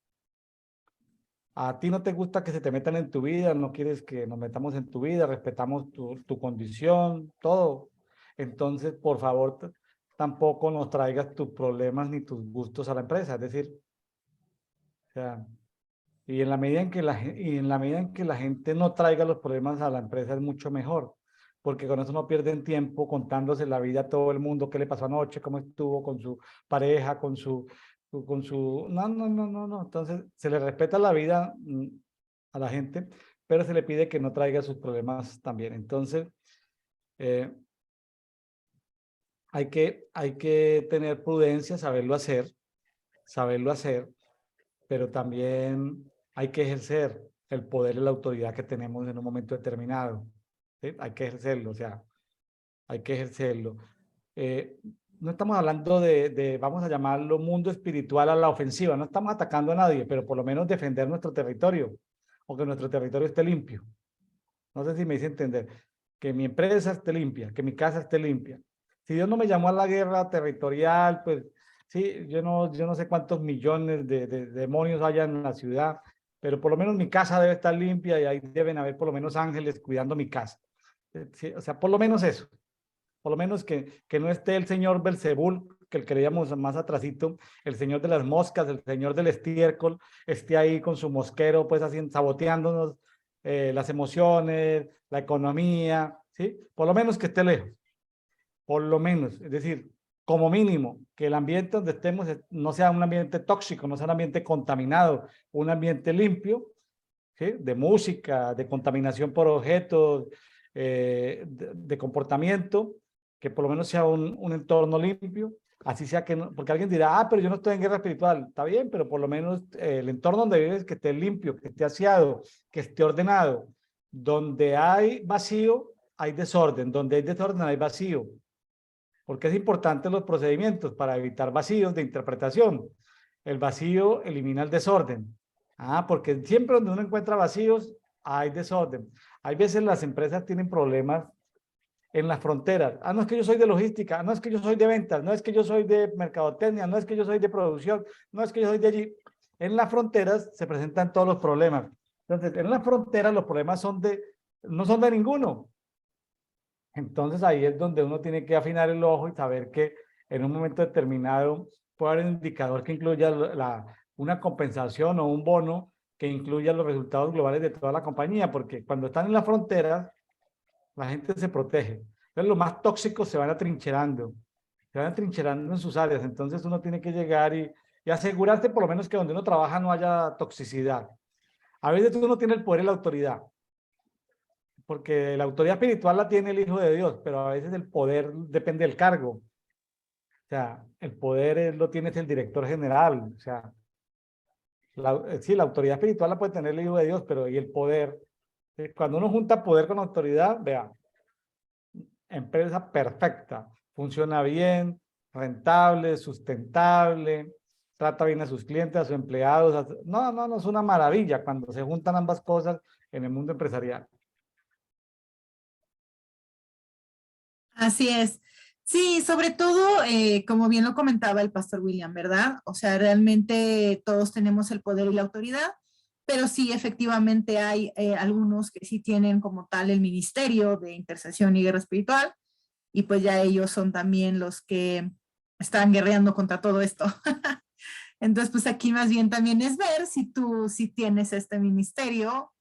A ti no te gusta que se te metan en tu vida, no quieres que nos metamos en tu vida, respetamos tu condición, todo. Entonces, por favor, tampoco nos traigas tus problemas ni tus gustos a la empresa. Es decir, o sea, y en la medida en que la gente no traiga los problemas a la empresa es mucho mejor, porque con eso no pierden tiempo contándose la vida a todo el mundo, qué le pasó anoche, cómo estuvo con su pareja, no. Entonces, se le respeta la vida a la gente, pero se le pide que no traiga sus problemas también. Entonces, eh, hay que tener prudencia, saberlo hacer, pero también hay que ejercer el poder y la autoridad que tenemos en un momento determinado. ¿Sí? Hay que ejercerlo, o sea, hay que ejercerlo. No estamos hablando vamos a llamarlo mundo espiritual a la ofensiva, no estamos atacando a nadie, pero por lo menos defender nuestro territorio o que nuestro territorio esté limpio. No sé si me hice entender. Que mi empresa esté limpia, que mi casa esté limpia. Si Dios no me llamó a la guerra territorial, pues sí, yo no sé cuántos millones de demonios haya en la ciudad, pero por lo menos mi casa debe estar limpia y ahí deben haber por lo menos ángeles cuidando mi casa. Sí, o sea, por lo menos eso. Por lo menos que no esté el señor Belzebul, que el creíamos más atrasito, el señor de las moscas, el señor del estiércol, esté ahí con su mosquero, pues así, saboteándonos las emociones, la economía, ¿sí? Por lo menos que esté lejos, por lo menos, es decir, como mínimo, que el ambiente donde estemos no sea un ambiente tóxico, no sea un ambiente contaminado, un ambiente limpio, ¿sí? De música, de contaminación por objetos, de comportamiento, que por lo menos sea un entorno limpio, así sea que no, porque alguien dirá, pero yo no estoy en guerra espiritual, está bien, pero por lo menos el entorno donde vives que esté limpio, que esté aseado, que esté ordenado. Donde hay vacío, hay desorden, donde hay desorden, hay vacío. Porque es importante los procedimientos para evitar vacíos de interpretación. El vacío elimina el desorden. Porque siempre donde uno encuentra vacíos, hay desorden. Hay veces las empresas tienen problemas en las fronteras. No es que yo soy de logística, no es que yo soy de ventas, no es que yo soy de mercadotecnia, no es que yo soy de producción, no es que yo soy de allí. En las fronteras se presentan todos los problemas. Entonces, en las fronteras los problemas no son de ninguno. Entonces ahí es donde uno tiene que afinar el ojo y saber que en un momento determinado puede haber un indicador que incluya una compensación o un bono que incluya los resultados globales de toda la compañía, porque cuando están en las fronteras, la gente se protege. Entonces los más tóxicos se van atrincherando en sus áreas. Entonces uno tiene que llegar y asegurarse por lo menos que donde uno trabaja no haya toxicidad. A veces uno tiene el poder y la autoridad, porque la autoridad espiritual la tiene el Hijo de Dios, pero a veces el poder depende del cargo. O sea, el poder lo tiene el director general. O sea, sí, la autoridad espiritual la puede tener el Hijo de Dios, pero ¿y el poder? Cuando uno junta poder con autoridad, vea, empresa perfecta, funciona bien, rentable, sustentable, trata bien a sus clientes, a sus empleados. No, es una maravilla cuando se juntan ambas cosas en el mundo empresarial. Así es. Sí, sobre todo, como bien lo comentaba el pastor William, ¿verdad? O sea, realmente todos tenemos el poder y la autoridad, pero sí, efectivamente hay algunos que sí tienen como tal el ministerio de intercesión y guerra espiritual, y pues ya ellos son también los que están guerreando contra todo esto. Entonces, pues aquí más bien también es ver si tú sí tienes este ministerio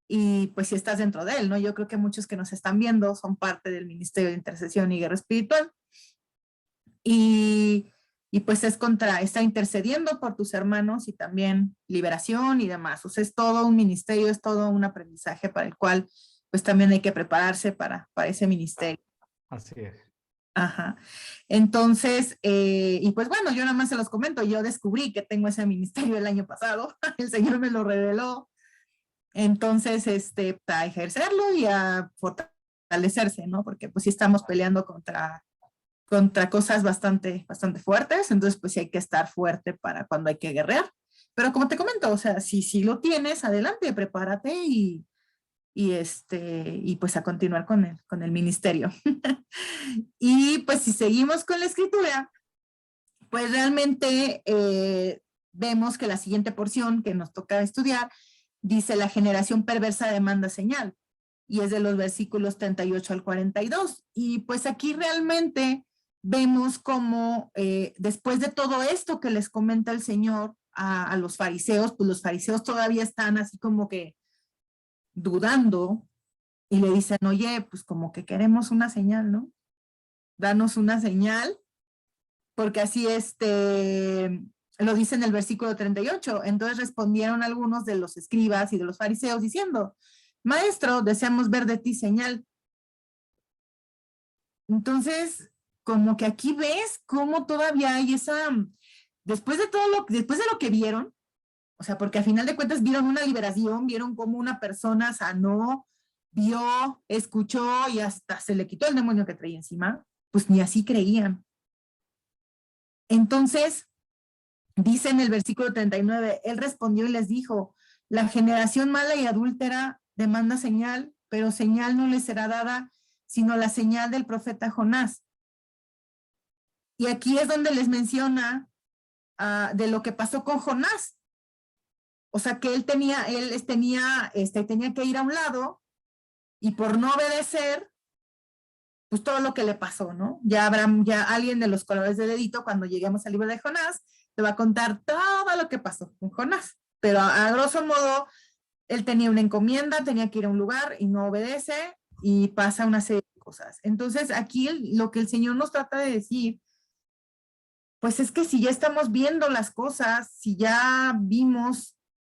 y pues si estás dentro de él, ¿no? Yo creo que muchos que nos están viendo son parte del Ministerio de Intercesión y Guerra Espiritual y pues está intercediendo por tus hermanos y también liberación y demás. O sea, es todo un ministerio, es todo un aprendizaje para el cual pues también hay que prepararse para ese ministerio. Así es. Ajá. Entonces, y pues bueno, yo nada más se los comento, yo descubrí que tengo ese ministerio el año pasado, el Señor me lo reveló. Entonces, a ejercerlo y a fortalecerse, ¿no? Porque pues sí estamos peleando contra cosas bastante fuertes, entonces pues sí hay que estar fuerte para cuando hay que guerrear. Pero como te comento, o sea, si lo tienes, adelante, prepárate y pues a continuar con el ministerio. Y pues si seguimos con la escritura, pues realmente vemos que la siguiente porción que nos toca estudiar dice: la generación perversa demanda señal, y es de los versículos 38 al 42. Y pues aquí realmente vemos cómo después de todo esto que les comenta el Señor a los fariseos, pues los fariseos todavía están así como que dudando y le dicen: oye, pues como que queremos una señal, ¿no? Danos una señal, porque así lo dice en el versículo 38. Entonces respondieron algunos de los escribas y de los fariseos diciendo: maestro, deseamos ver de ti señal. Entonces, como que aquí ves cómo todavía hay después de lo que vieron, o sea, porque al final de cuentas vieron una liberación, vieron cómo una persona sanó, vio, escuchó y hasta se le quitó el demonio que traía encima, pues ni así creían. Entonces, dice en el versículo 39, él respondió y les dijo: la generación mala y adúltera demanda señal, pero señal no les será dada, sino la señal del profeta Jonás. Y aquí es donde les menciona de lo que pasó con Jonás. O sea, que él tenía que ir a un lado, y por no obedecer, pues todo lo que le pasó, ¿no? Ya alguien de los colores de dedito, cuando lleguemos al libro de Jonás, te va a contar todo lo que pasó con Jonás. Pero a grosso modo, él tenía una encomienda, tenía que ir a un lugar y no obedece y pasa una serie de cosas. Entonces, aquí lo que el Señor nos trata de decir, pues es que si ya estamos viendo las cosas, si ya vimos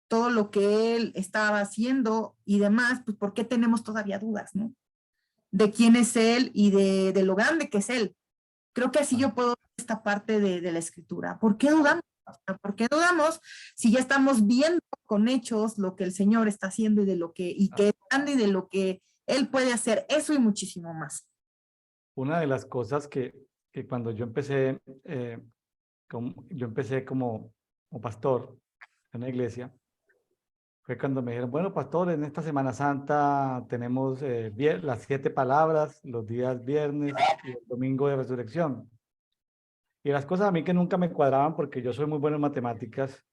todo lo que Él estaba haciendo y demás, pues ¿por qué tenemos todavía dudas, no? De quién es Él y de lo grande que es Él. Creo que así yo puedo ver esta parte de la escritura. ¿Por qué dudamos? ¿Por qué dudamos si ya estamos viendo con hechos lo que el Señor está haciendo y que es grande y de lo que Él puede hacer? Eso y muchísimo más. Una de las cosas que cuando yo empecé como pastor en la iglesia, fue cuando me dijeron: bueno, pastor, en esta Semana Santa tenemos las 7 palabras, los días viernes y el domingo de resurrección. Y las cosas a mí que nunca me cuadraban, porque yo soy muy bueno en matemáticas,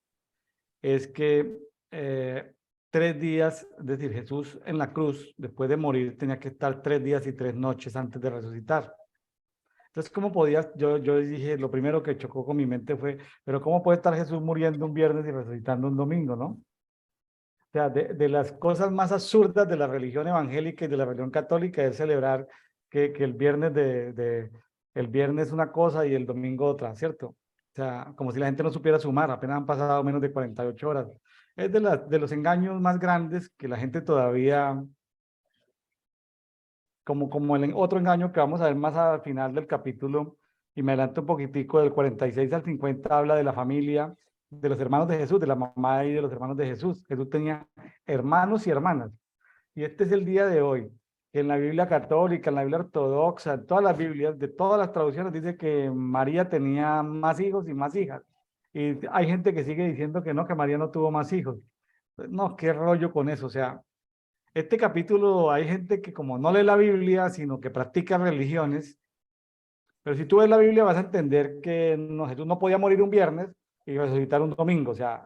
es que 3 días, es decir, Jesús en la cruz, después de morir, tenía que estar 3 días y 3 noches antes de resucitar. Entonces, ¿cómo podías? Yo dije, lo primero que chocó con mi mente fue: pero ¿cómo puede estar Jesús muriendo un viernes y resucitando un domingo, no? O sea, de las cosas más absurdas de la religión evangélica y de la religión católica es celebrar que el viernes una cosa y el domingo otra, ¿cierto? O sea, como si la gente no supiera sumar, apenas han pasado menos de 48 horas. Es de los engaños más grandes que la gente todavía, como el otro engaño que vamos a ver más al final del capítulo, y me adelanto un poquitico, del 46 al 50 habla de la familia, de los hermanos de Jesús, de la mamá y de los hermanos de Jesús. Jesús tenía hermanos y hermanas. Y este es el día de hoy. En la Biblia católica, en la Biblia ortodoxa, en todas las Biblias, de todas las traducciones, dice que María tenía más hijos y más hijas. Y hay gente que sigue diciendo que no, que María no tuvo más hijos. No, qué rollo con eso. O sea, este capítulo hay gente que como no lee la Biblia, sino que practica religiones, pero si tú ves la Biblia vas a entender que no, Jesús no podía morir un viernes y resucitar un domingo, o sea,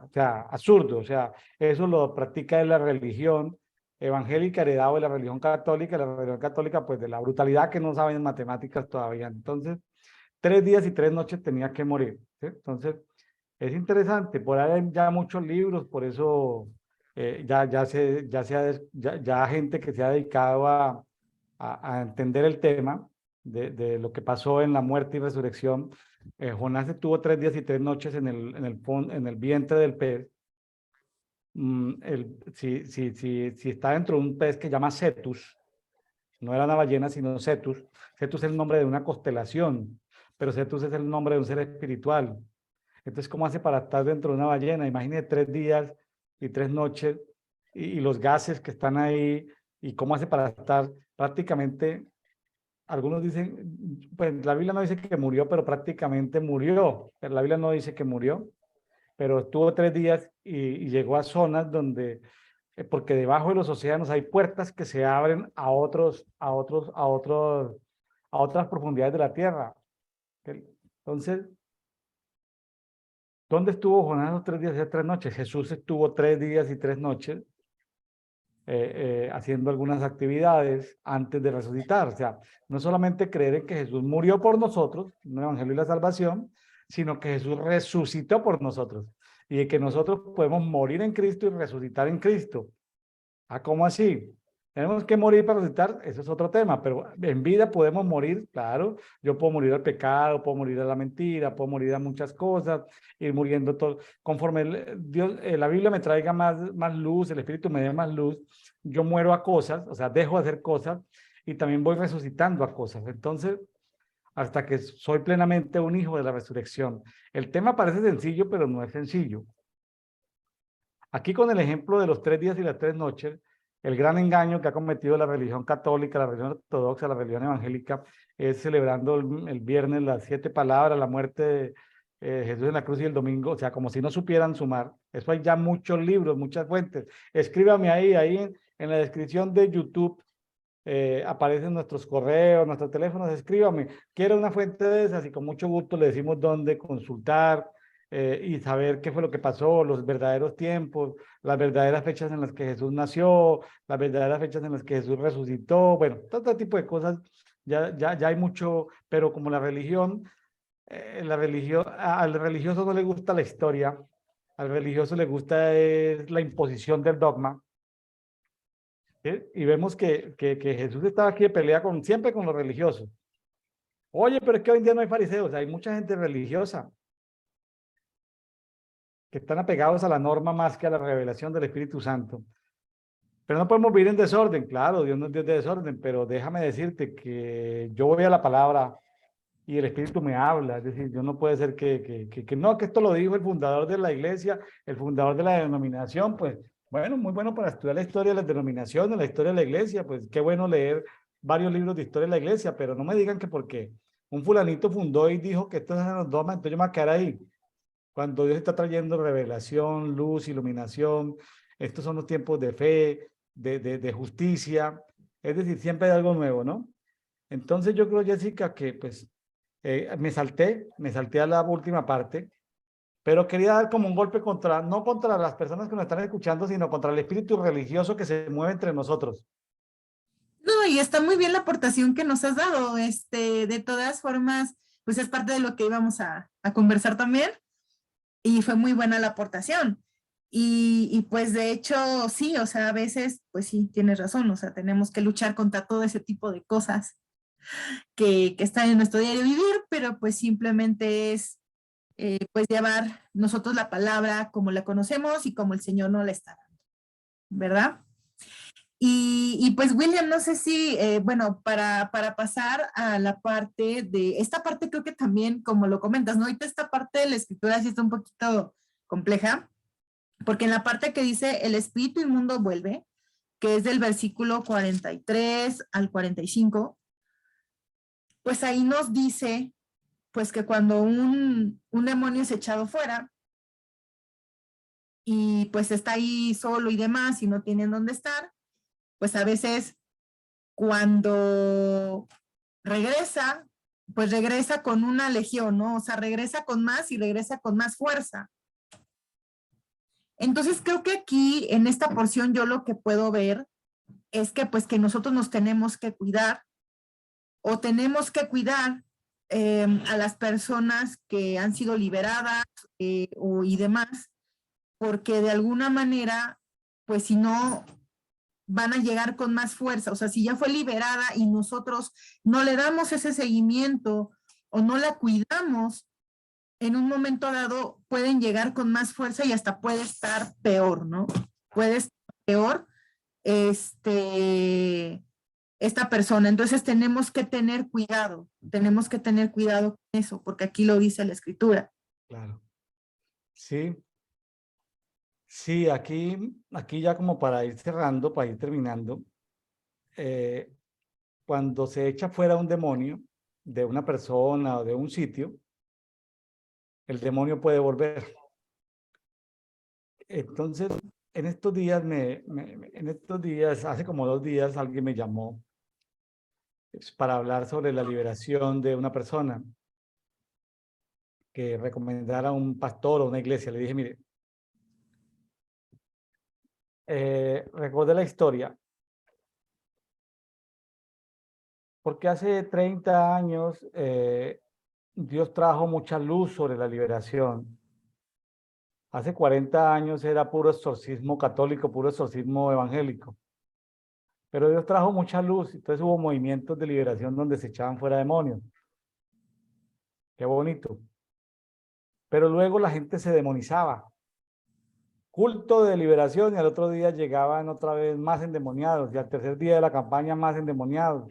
absurdo, o sea, eso lo practica en la religión evangélica heredado de la religión católica pues de la brutalidad que no saben matemáticas todavía. Entonces, 3 días y 3 noches tenía que morir, ¿sí? Entonces, es interesante, por ahí hay ya muchos libros, por eso ya gente que se ha dedicado a entender el tema de lo que pasó en la muerte y resurrección. Jonás estuvo 3 días y 3 noches en el vientre del pez. Si está dentro de un pez que llama Cetus, no era una ballena, sino Cetus. Cetus es el nombre de una constelación, pero Cetus es el nombre de un ser espiritual. Entonces, ¿cómo hace para estar dentro de una ballena? Imagínese 3 días y 3 noches y los gases que están ahí y cómo hace para estar prácticamente, algunos dicen, pues la Biblia no dice que murió, pero prácticamente murió. Pero la Biblia no dice que murió, pero estuvo 3 días y llegó a zonas donde, porque debajo de los océanos hay puertas que se abren a otras profundidades de la tierra. Entonces, ¿dónde estuvo Jonás los 3 días y 3 noches? Jesús estuvo 3 días y 3 noches haciendo algunas actividades antes de resucitar. O sea, no solamente creer en que Jesús murió por nosotros, en el Evangelio y la salvación, sino que Jesús resucitó por nosotros y de que nosotros podemos morir en Cristo y resucitar en Cristo. ¿Ah, cómo así? Tenemos que morir para resucitar, eso es otro tema, pero en vida podemos morir, claro. Yo puedo morir al pecado, puedo morir a la mentira, puedo morir a muchas cosas, ir muriendo todo. Conforme Dios, la Biblia me traiga más luz, el Espíritu me dé más luz, yo muero a cosas, o sea, dejo de hacer cosas y también voy resucitando a cosas. Entonces, hasta que soy plenamente un hijo de la resurrección. El tema parece sencillo, pero no es sencillo. Aquí con el ejemplo de los 3 días y las 3 noches, el gran engaño que ha cometido la religión católica, la religión ortodoxa, la religión evangélica, es celebrando el viernes las 7 palabras, la muerte de Jesús en la cruz y el domingo, o sea, como si no supieran sumar. Eso hay ya muchos libros, muchas fuentes. Escríbame ahí en la descripción de YouTube, aparecen nuestros correos, nuestros teléfonos, escríbame. Quiero una fuente de esas y con mucho gusto le decimos dónde consultar, y saber qué fue lo que pasó, los verdaderos tiempos, las verdaderas fechas en las que Jesús nació, las verdaderas fechas en las que Jesús resucitó, bueno, todo tipo de cosas, ya hay mucho, pero como al religioso no le gusta la historia, al religioso le gusta la imposición del dogma, ¿sí? Y vemos que Jesús estaba aquí de pelea siempre con los religiosos. Oye, pero es que hoy en día no hay fariseos, hay mucha gente religiosa que están apegados a la norma más que a la revelación del Espíritu Santo. Pero no podemos vivir en desorden, claro, Dios no es Dios de desorden, pero déjame decirte que yo voy a la palabra y el Espíritu me habla, es decir, yo no puede ser que no, que esto lo dijo el fundador de la iglesia, el fundador de la denominación, pues bueno, muy bueno para estudiar la historia de las denominaciones, la historia de la iglesia, pues qué bueno leer varios libros de historia de la iglesia, pero no me digan que porque un fulanito fundó y dijo que estos eran los dogmas, entonces yo me voy a quedar ahí. Cuando Dios está trayendo revelación, luz, iluminación, estos son los tiempos de fe, de justicia, es decir, siempre hay algo nuevo, ¿no? Entonces yo creo, Jessica, que pues me salté a la última parte, pero quería dar como un golpe no contra las personas que nos están escuchando, sino contra el espíritu religioso que se mueve entre nosotros. No, y está muy bien la aportación que nos has dado. De todas formas, pues es parte de lo que íbamos a conversar también. Y fue muy buena la aportación. Y pues de hecho, sí, o sea, a veces, pues sí, tienes razón, o sea, tenemos que luchar contra todo ese tipo de cosas que están en nuestro diario vivir, pero pues simplemente es, pues llevar nosotros la palabra como la conocemos y como el Señor nos la está dando, ¿verdad? Y pues William, no sé si, bueno, para pasar a la parte de, esta parte creo que también, como lo comentas, ¿no? Ahorita esta parte de la escritura sí está un poquito compleja, porque en la parte que dice el espíritu inmundo vuelve, que es del versículo 43 al 45, pues ahí nos dice, pues que cuando un demonio es echado fuera y pues está ahí solo y demás y no tienen dónde estar, pues a veces cuando regresa, pues regresa con una legión, ¿no? O sea, regresa con más y regresa con más fuerza. Entonces creo que aquí en esta porción yo lo que puedo ver es que pues que nosotros nos tenemos que cuidar o tenemos que cuidar a las personas que han sido liberadas y demás, porque de alguna manera, pues si no, van a llegar con más fuerza. O sea, si ya fue liberada y nosotros no le damos ese seguimiento o no la cuidamos, en un momento dado pueden llegar con más fuerza y hasta puede estar peor, ¿no? Puede estar peor esta persona. Entonces tenemos que tener cuidado con eso, porque aquí lo dice la escritura. Claro. Sí, Sí, aquí ya como para ir cerrando, para ir terminando, eh, cuando se echa fuera un demonio de una persona o de un sitio, el demonio puede volver. Entonces, en estos días, hace como 2 días, alguien me llamó para hablar sobre la liberación de una persona que recomendara a un pastor o una iglesia. Le dije, mire, recordé la historia, porque hace 30 años Dios trajo mucha luz sobre la liberación. Hace 40 años era puro exorcismo católico, puro exorcismo evangélico. Pero Dios trajo mucha luz, entonces hubo movimientos de liberación donde se echaban fuera demonios. Qué bonito. Pero luego la gente se demonizaba. Culto de liberación y al otro día llegaban otra vez más endemoniados y al tercer día de la campaña más endemoniados.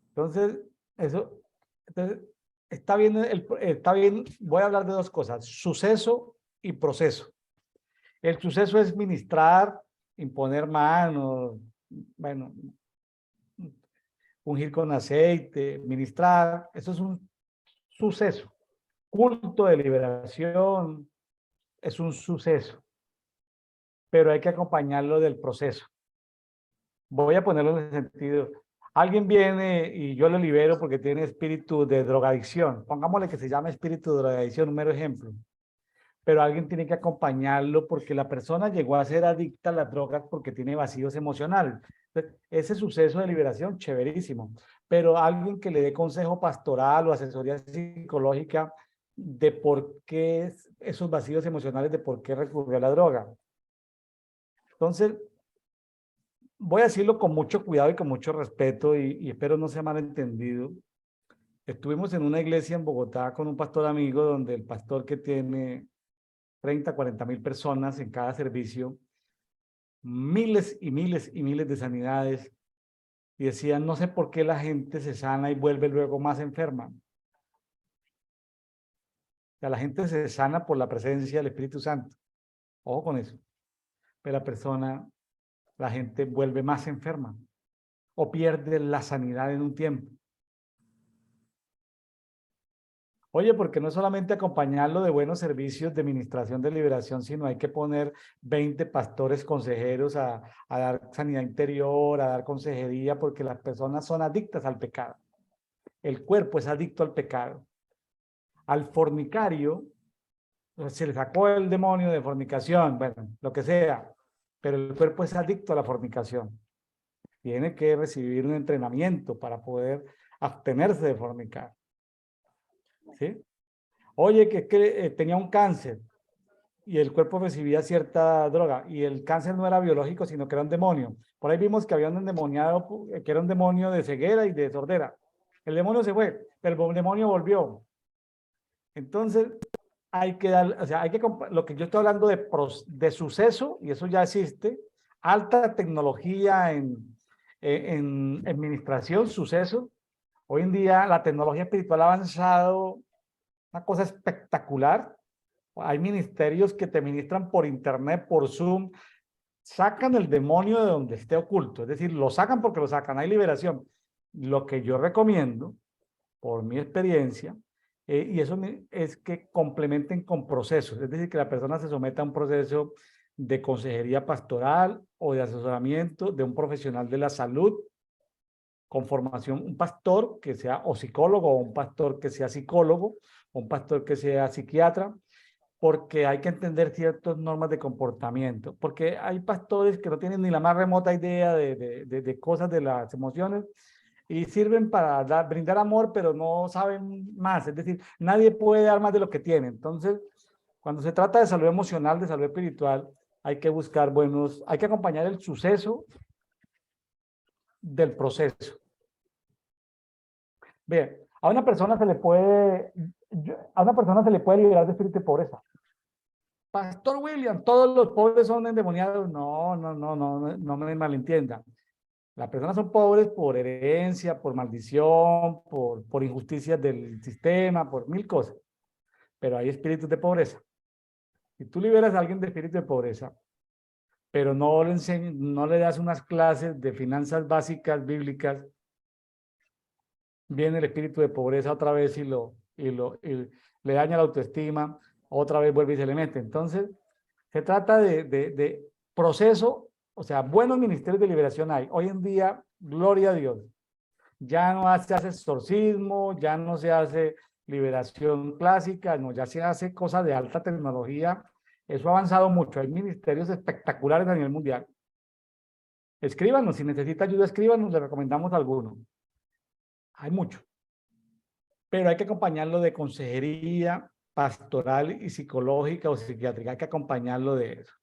Entonces, eso, entonces, está bien, voy a hablar de dos cosas, suceso y proceso. El suceso es ministrar, imponer manos, bueno, ungir con aceite, ministrar, eso es un suceso. Culto de liberación es un suceso, pero hay que acompañarlo del proceso. Voy a ponerlo en el sentido, alguien viene y yo lo libero porque tiene espíritu de drogadicción, pongámosle que se llama espíritu de drogadicción, un mero ejemplo, pero alguien tiene que acompañarlo porque la persona llegó a ser adicta a las drogas porque tiene vacíos emocionales. Entonces, ese suceso de liberación, chéverísimo, pero alguien que le dé consejo pastoral o asesoría psicológica de por qué esos vacíos emocionales, de por qué recurrió a la droga. Entonces, voy a decirlo con mucho cuidado y con mucho respeto y espero no sea malentendido. Estuvimos en una iglesia en Bogotá con un pastor amigo donde el pastor que tiene 30, 40,000 personas en cada servicio, miles y miles y miles de sanidades, y decían, no sé por qué la gente se sana y vuelve luego más enferma. O sea, la gente se sana por la presencia del Espíritu Santo. Ojo con eso. Pero la gente vuelve más enferma o pierde la sanidad en un tiempo. Oye, porque no es solamente acompañarlo de buenos servicios de administración de liberación, sino hay que poner 20 pastores consejeros a dar sanidad interior, a dar consejería, porque las personas son adictas al pecado. El cuerpo es adicto al pecado. Al fornicario se le sacó el demonio de fornicación, bueno, lo que sea, pero el cuerpo es adicto a la fornicación. Tiene que recibir un entrenamiento para poder abstenerse de fornicar. ¿Sí? Oye, que tenía un cáncer y el cuerpo recibía cierta droga y el cáncer no era biológico, sino que era un demonio. Por ahí vimos que había un endemoniado, que era un demonio de ceguera y de sordera. El demonio se fue, pero el demonio volvió. Entonces, hay que dar, o sea, lo que yo estoy hablando de suceso, y eso ya existe, alta tecnología en administración, suceso. Hoy en día la tecnología espiritual ha avanzado, una cosa espectacular. Hay ministerios que te ministran por internet, por Zoom, sacan el demonio de donde esté oculto, es decir, lo sacan porque lo sacan, hay liberación. Lo que yo recomiendo, por mi experiencia, y eso es que complementen con procesos, es decir, que la persona se someta a un proceso de consejería pastoral o de asesoramiento de un profesional de la salud con formación, un pastor que sea o psicólogo o un pastor que sea psicólogo o un pastor que sea psiquiatra, porque hay que entender ciertas normas de comportamiento, porque hay pastores que no tienen ni la más remota idea de cosas de las emociones y sirven para brindar amor, pero no saben más, es decir, nadie puede dar más de lo que tiene. Entonces, cuando se trata de salud emocional, de salud espiritual, hay que buscar hay que acompañar el suceso del proceso. Bien, a una persona se le puede liberar de espíritu de pobreza. Pastor William, todos los pobres son endemoniados. No me malentiendan. Las personas son pobres por herencia, por maldición, por injusticias del sistema, por mil cosas. Pero hay espíritus de pobreza. Si tú liberas a alguien de espíritu de pobreza, pero no le enseñas, no le das unas clases de finanzas básicas bíblicas, viene el espíritu de pobreza otra vez y le daña la autoestima, otra vez vuelve y se le mete. Entonces, se trata de proceso, o sea, buenos ministerios de liberación hay. Hoy en día, gloria a Dios, ya no se hace exorcismo, ya no se hace liberación clásica, no, ya se hace cosas de alta tecnología. Eso ha avanzado mucho. Hay ministerios espectaculares a nivel mundial. Escríbanos, si necesita ayuda, escríbanos, le recomendamos alguno. Hay mucho. Pero hay que acompañarlo de consejería pastoral y psicológica o psiquiátrica. Hay que acompañarlo de eso.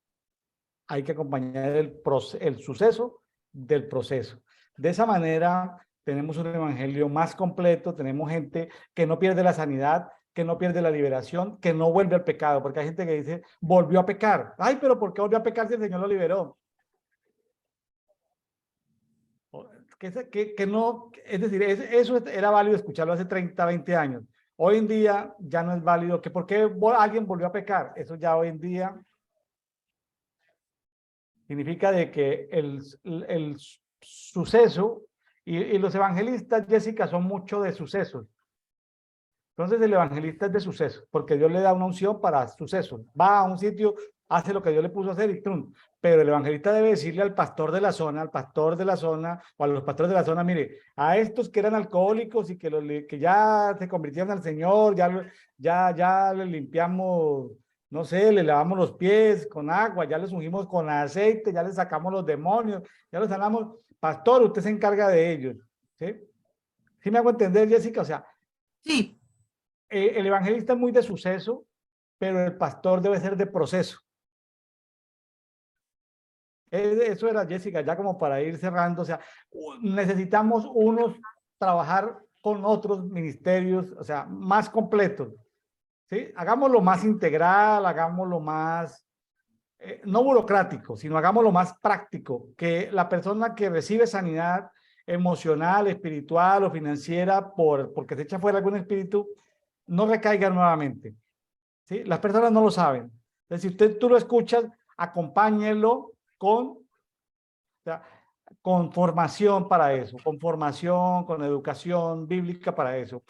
Hay que acompañar el suceso del proceso. De esa manera tenemos un evangelio más completo, tenemos gente que no pierde la sanidad, que no pierde la liberación, que no vuelve al pecado, porque hay gente que dice, volvió a pecar. Ay, pero ¿por qué volvió a pecar si el Señor lo liberó? Que no, es decir, eso era válido escucharlo hace 30, 20 años. Hoy en día ya no es válido, que ¿por qué alguien volvió a pecar? Eso ya hoy en día significa de que el suceso, y los evangelistas, Jessica, son mucho de sucesos. Entonces el evangelista es de suceso, porque Dios le da una unción para sucesos. Va a un sitio, hace lo que Dios le puso a hacer y ¡trum! Pero el evangelista debe decirle al pastor de la zona, o a los pastores de la zona, mire, a estos que eran alcohólicos y que ya se convirtieron al Señor, ya le limpiamos, no sé, le lavamos los pies con agua, ya les ungimos con aceite, ya les sacamos los demonios, ya los sanamos. Pastor, usted se encarga de ellos. ¿Sí? ¿Sí me hago entender, Jessica? O sea, Sí. El evangelista es muy de suceso, pero el pastor debe ser de proceso. Eso era, Jessica, ya como para ir cerrando. O sea, necesitamos trabajar con otros ministerios, o sea, más completos. ¿Sí? Hagámoslo más integral, hagámoslo más, no burocrático, sino hagámoslo más práctico, que la persona que recibe sanidad emocional, espiritual o financiera porque se echa fuera algún espíritu, no recaiga nuevamente. ¿Sí? Las personas no lo saben. Entonces, si tú lo escuchas, acompáñelo o sea, con formación para eso, con formación, con educación bíblica para eso.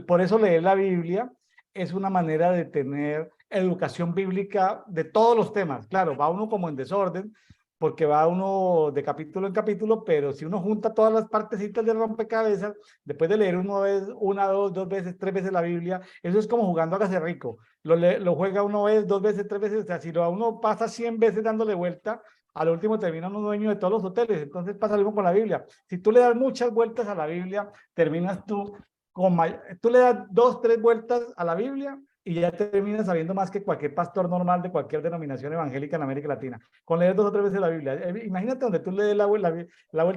Por eso leer la Biblia es una manera de tener educación bíblica de todos los temas. Claro, va uno como en desorden, porque va uno de capítulo en capítulo, pero si uno junta todas las partecitas del rompecabezas, después de leer una, dos veces, tres veces la Biblia, eso es como jugando a Hágase Rico. Lo juega una vez, dos veces, tres veces, o sea, si uno pasa 100 veces dándole vuelta, al último termina uno dueño de todos los hoteles. Entonces pasa lo mismo con la Biblia. Si tú le das muchas vueltas a la Biblia, terminas tú le das 2, 3 vueltas a la Biblia y ya terminas sabiendo más que cualquier pastor normal de cualquier denominación evangélica en América Latina. Con leer 2 o 3 veces la Biblia. Imagínate donde tú le des la vuelta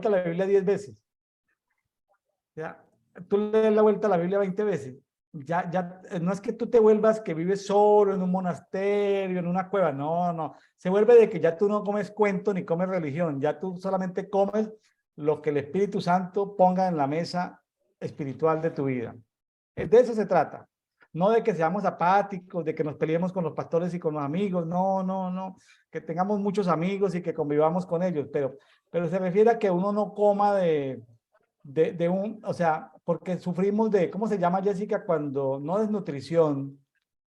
a la Biblia 10 veces. ¿Ya? Tú le das la vuelta a la Biblia 20 veces. No es que tú te vuelvas que vives solo en un monasterio, en una cueva, no, se vuelve de que ya tú no comes cuento ni comes religión, ya tú solamente comes lo que el Espíritu Santo ponga en la mesa espiritual de tu vida. De eso se trata, no de que seamos apáticos, de que nos peleemos con los pastores y con los amigos, no, que tengamos muchos amigos y que convivamos con ellos, pero se refiere a que uno no coma o sea, porque sufrimos ¿cómo se llama, Jessica? Cuando no desnutrición,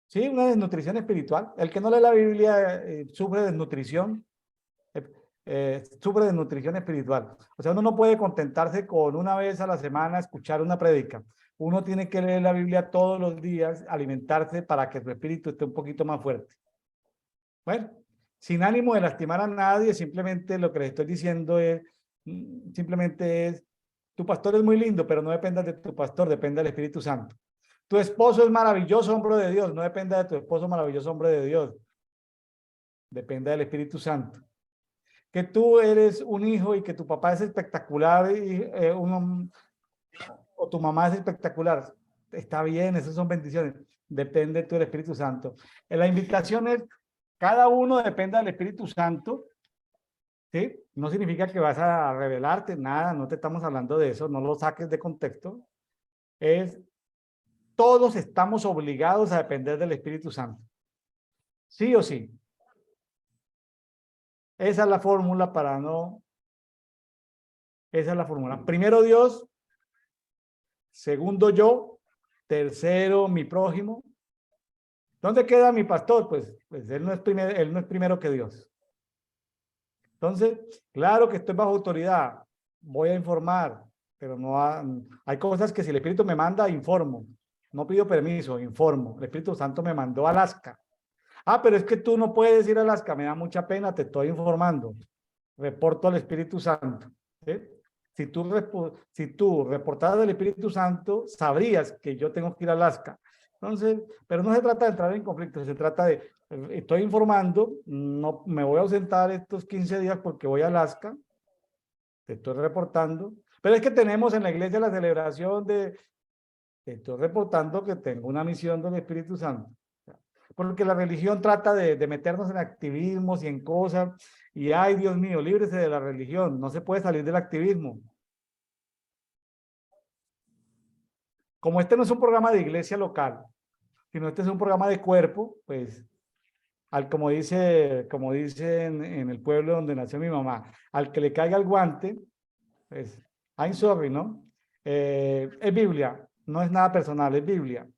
¿sí? Una desnutrición espiritual. El que no lee la Biblia sufre desnutrición, sufre desnutrición espiritual. O sea, uno no puede contentarse con una vez a la semana escuchar una prédica. Uno tiene que leer la Biblia todos los días, alimentarse para que su espíritu esté un poquito más fuerte. Bueno, sin ánimo de lastimar a nadie, simplemente lo que les estoy diciendo simplemente es, tu pastor es muy lindo, pero no dependas de tu pastor, depende del Espíritu Santo. Tu esposo es maravilloso, hombre de Dios, no dependa de tu esposo maravilloso, hombre de Dios. Depende del Espíritu Santo. Que tú eres un hijo y que tu papá es espectacular o tu mamá es espectacular. Está bien, esas son bendiciones. Depende tú del Espíritu Santo. La invitación es, cada uno depende del Espíritu Santo. ¿Sí? No significa que vas a rebelarte, nada, no te estamos hablando de eso, no lo saques de contexto. Todos estamos obligados a depender del Espíritu Santo. Sí o sí. Esa es la fórmula para no... Esa es la fórmula. Primero Dios, segundo yo, tercero mi prójimo. ¿Dónde queda mi pastor? Pues él no es primero que Dios. Entonces, claro que estoy bajo autoridad, voy a informar, pero hay cosas que si el Espíritu me manda, informo. No pido permiso, informo. El Espíritu Santo me mandó a Alaska. Ah, pero es que tú no puedes ir a Alaska, me da mucha pena, te estoy informando. Reporto al Espíritu Santo. ¿Sí? Si tú reportaras al Espíritu Santo, sabrías que yo tengo que ir a Alaska. Entonces, pero no se trata de entrar en conflicto, se trata de, estoy informando, no me voy a ausentar estos 15 días porque voy a Alaska, te estoy reportando, pero es que tenemos en la iglesia la celebración te estoy reportando que tengo una misión del Espíritu Santo. Porque la religión trata de meternos en activismos y en cosas, y ay, Dios mío, líbrese de la religión, no se puede salir del activismo. Como este no es un programa de iglesia local, sino este es un programa de cuerpo, pues, como dicen en el pueblo donde nació mi mamá, al que le caiga el guante, pues, I'm sorry, ¿no? Es Biblia, no es nada personal, es Biblia.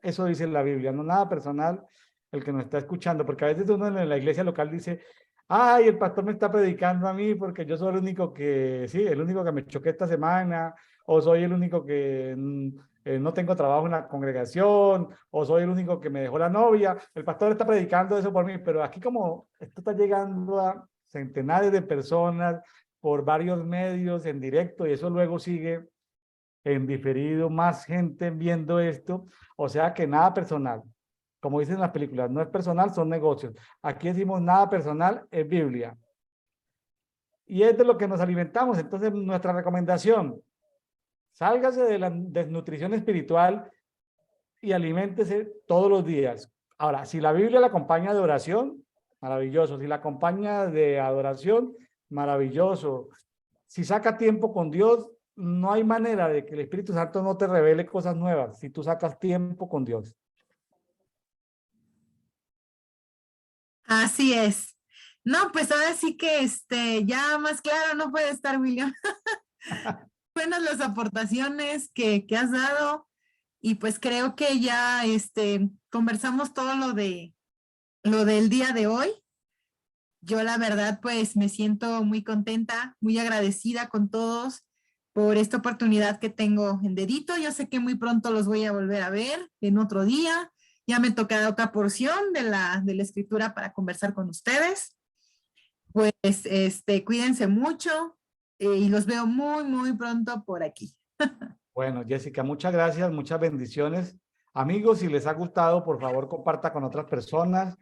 Eso dice la Biblia, no nada personal el que nos está escuchando, porque a veces uno en la iglesia local dice, ay, el pastor me está predicando a mí porque yo soy el único que, sí, el único que me choqué esta semana, o soy el único que no tengo trabajo en la congregación, o soy el único que me dejó la novia. El pastor está predicando eso por mí, pero aquí como esto está llegando a centenares de personas por varios medios en directo y eso luego sigue en diferido, más gente viendo esto, o sea que nada personal. Como dicen las películas, no es personal, son negocios. Aquí decimos nada personal, es Biblia. Y es de lo que nos alimentamos. Entonces, nuestra recomendación, sálgase de la desnutrición espiritual y aliméntese todos los días. Ahora, si la Biblia la acompaña de oración, maravilloso. Si la acompaña de adoración, maravilloso. Si saca tiempo con Dios, no hay manera de que el Espíritu Santo no te revele cosas nuevas si tú sacas tiempo con Dios. Así es. No, pues ahora sí que ya más claro no puede estar, William. Buenas las aportaciones que has dado y pues creo que ya conversamos todo lo del día de hoy. Yo la verdad pues me siento muy contenta, muy agradecida con todos por esta oportunidad que tengo en Dedito. Yo sé que muy pronto los voy a volver a ver en otro día. Ya me tocará otra porción de la escritura para conversar con ustedes. Pues cuídense mucho y los veo muy, muy pronto por aquí. Bueno, Jessica, muchas gracias, muchas bendiciones. Amigos, si les ha gustado, por favor, comparta con otras personas.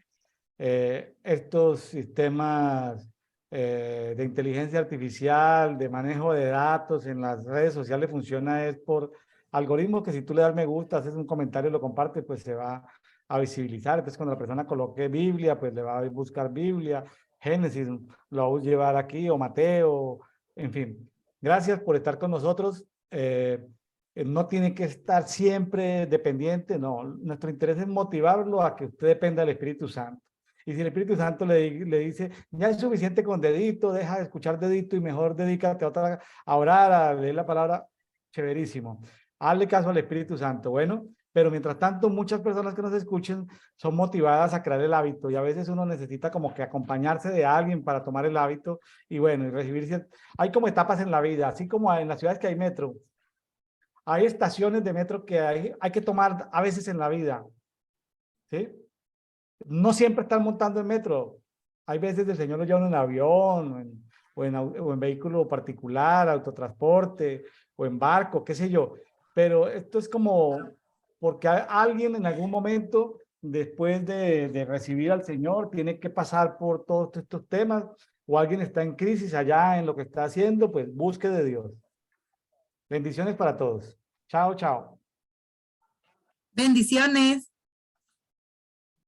Estos sistemas de inteligencia artificial, de manejo de datos en las redes sociales funciona es por algoritmos que si tú le das me gusta, haces un comentario y lo compartes, pues se va a visibilizar. Entonces, cuando la persona coloque Biblia, pues le va a buscar Biblia, Génesis, lo va a llevar aquí, o Mateo, en fin. Gracias por estar con nosotros. No tiene que estar siempre dependiente, no. Nuestro interés es motivarlo a que usted dependa del Espíritu Santo. Y si el Espíritu Santo le dice, ya es suficiente con dedito, deja de escuchar dedito y mejor dedícate a orar, a leer la palabra, chéverísimo. Hazle caso al Espíritu Santo. Bueno, pero mientras tanto, muchas personas que nos escuchen son motivadas a crear el hábito y a veces uno necesita como que acompañarse de alguien para tomar el hábito y bueno, y recibirse. Hay como etapas en la vida, así como en las ciudades que hay metro. Hay estaciones de metro que hay que tomar a veces en la vida, ¿sí? No siempre están montando en metro. Hay veces el Señor lo lleva en avión o en vehículo particular, autotransporte o en barco, qué sé yo. Pero esto es como porque alguien en algún momento, después de recibir al Señor, tiene que pasar por todos estos temas o alguien está en crisis allá en lo que está haciendo, pues busque de Dios. Bendiciones para todos. Chao, chao. Bendiciones.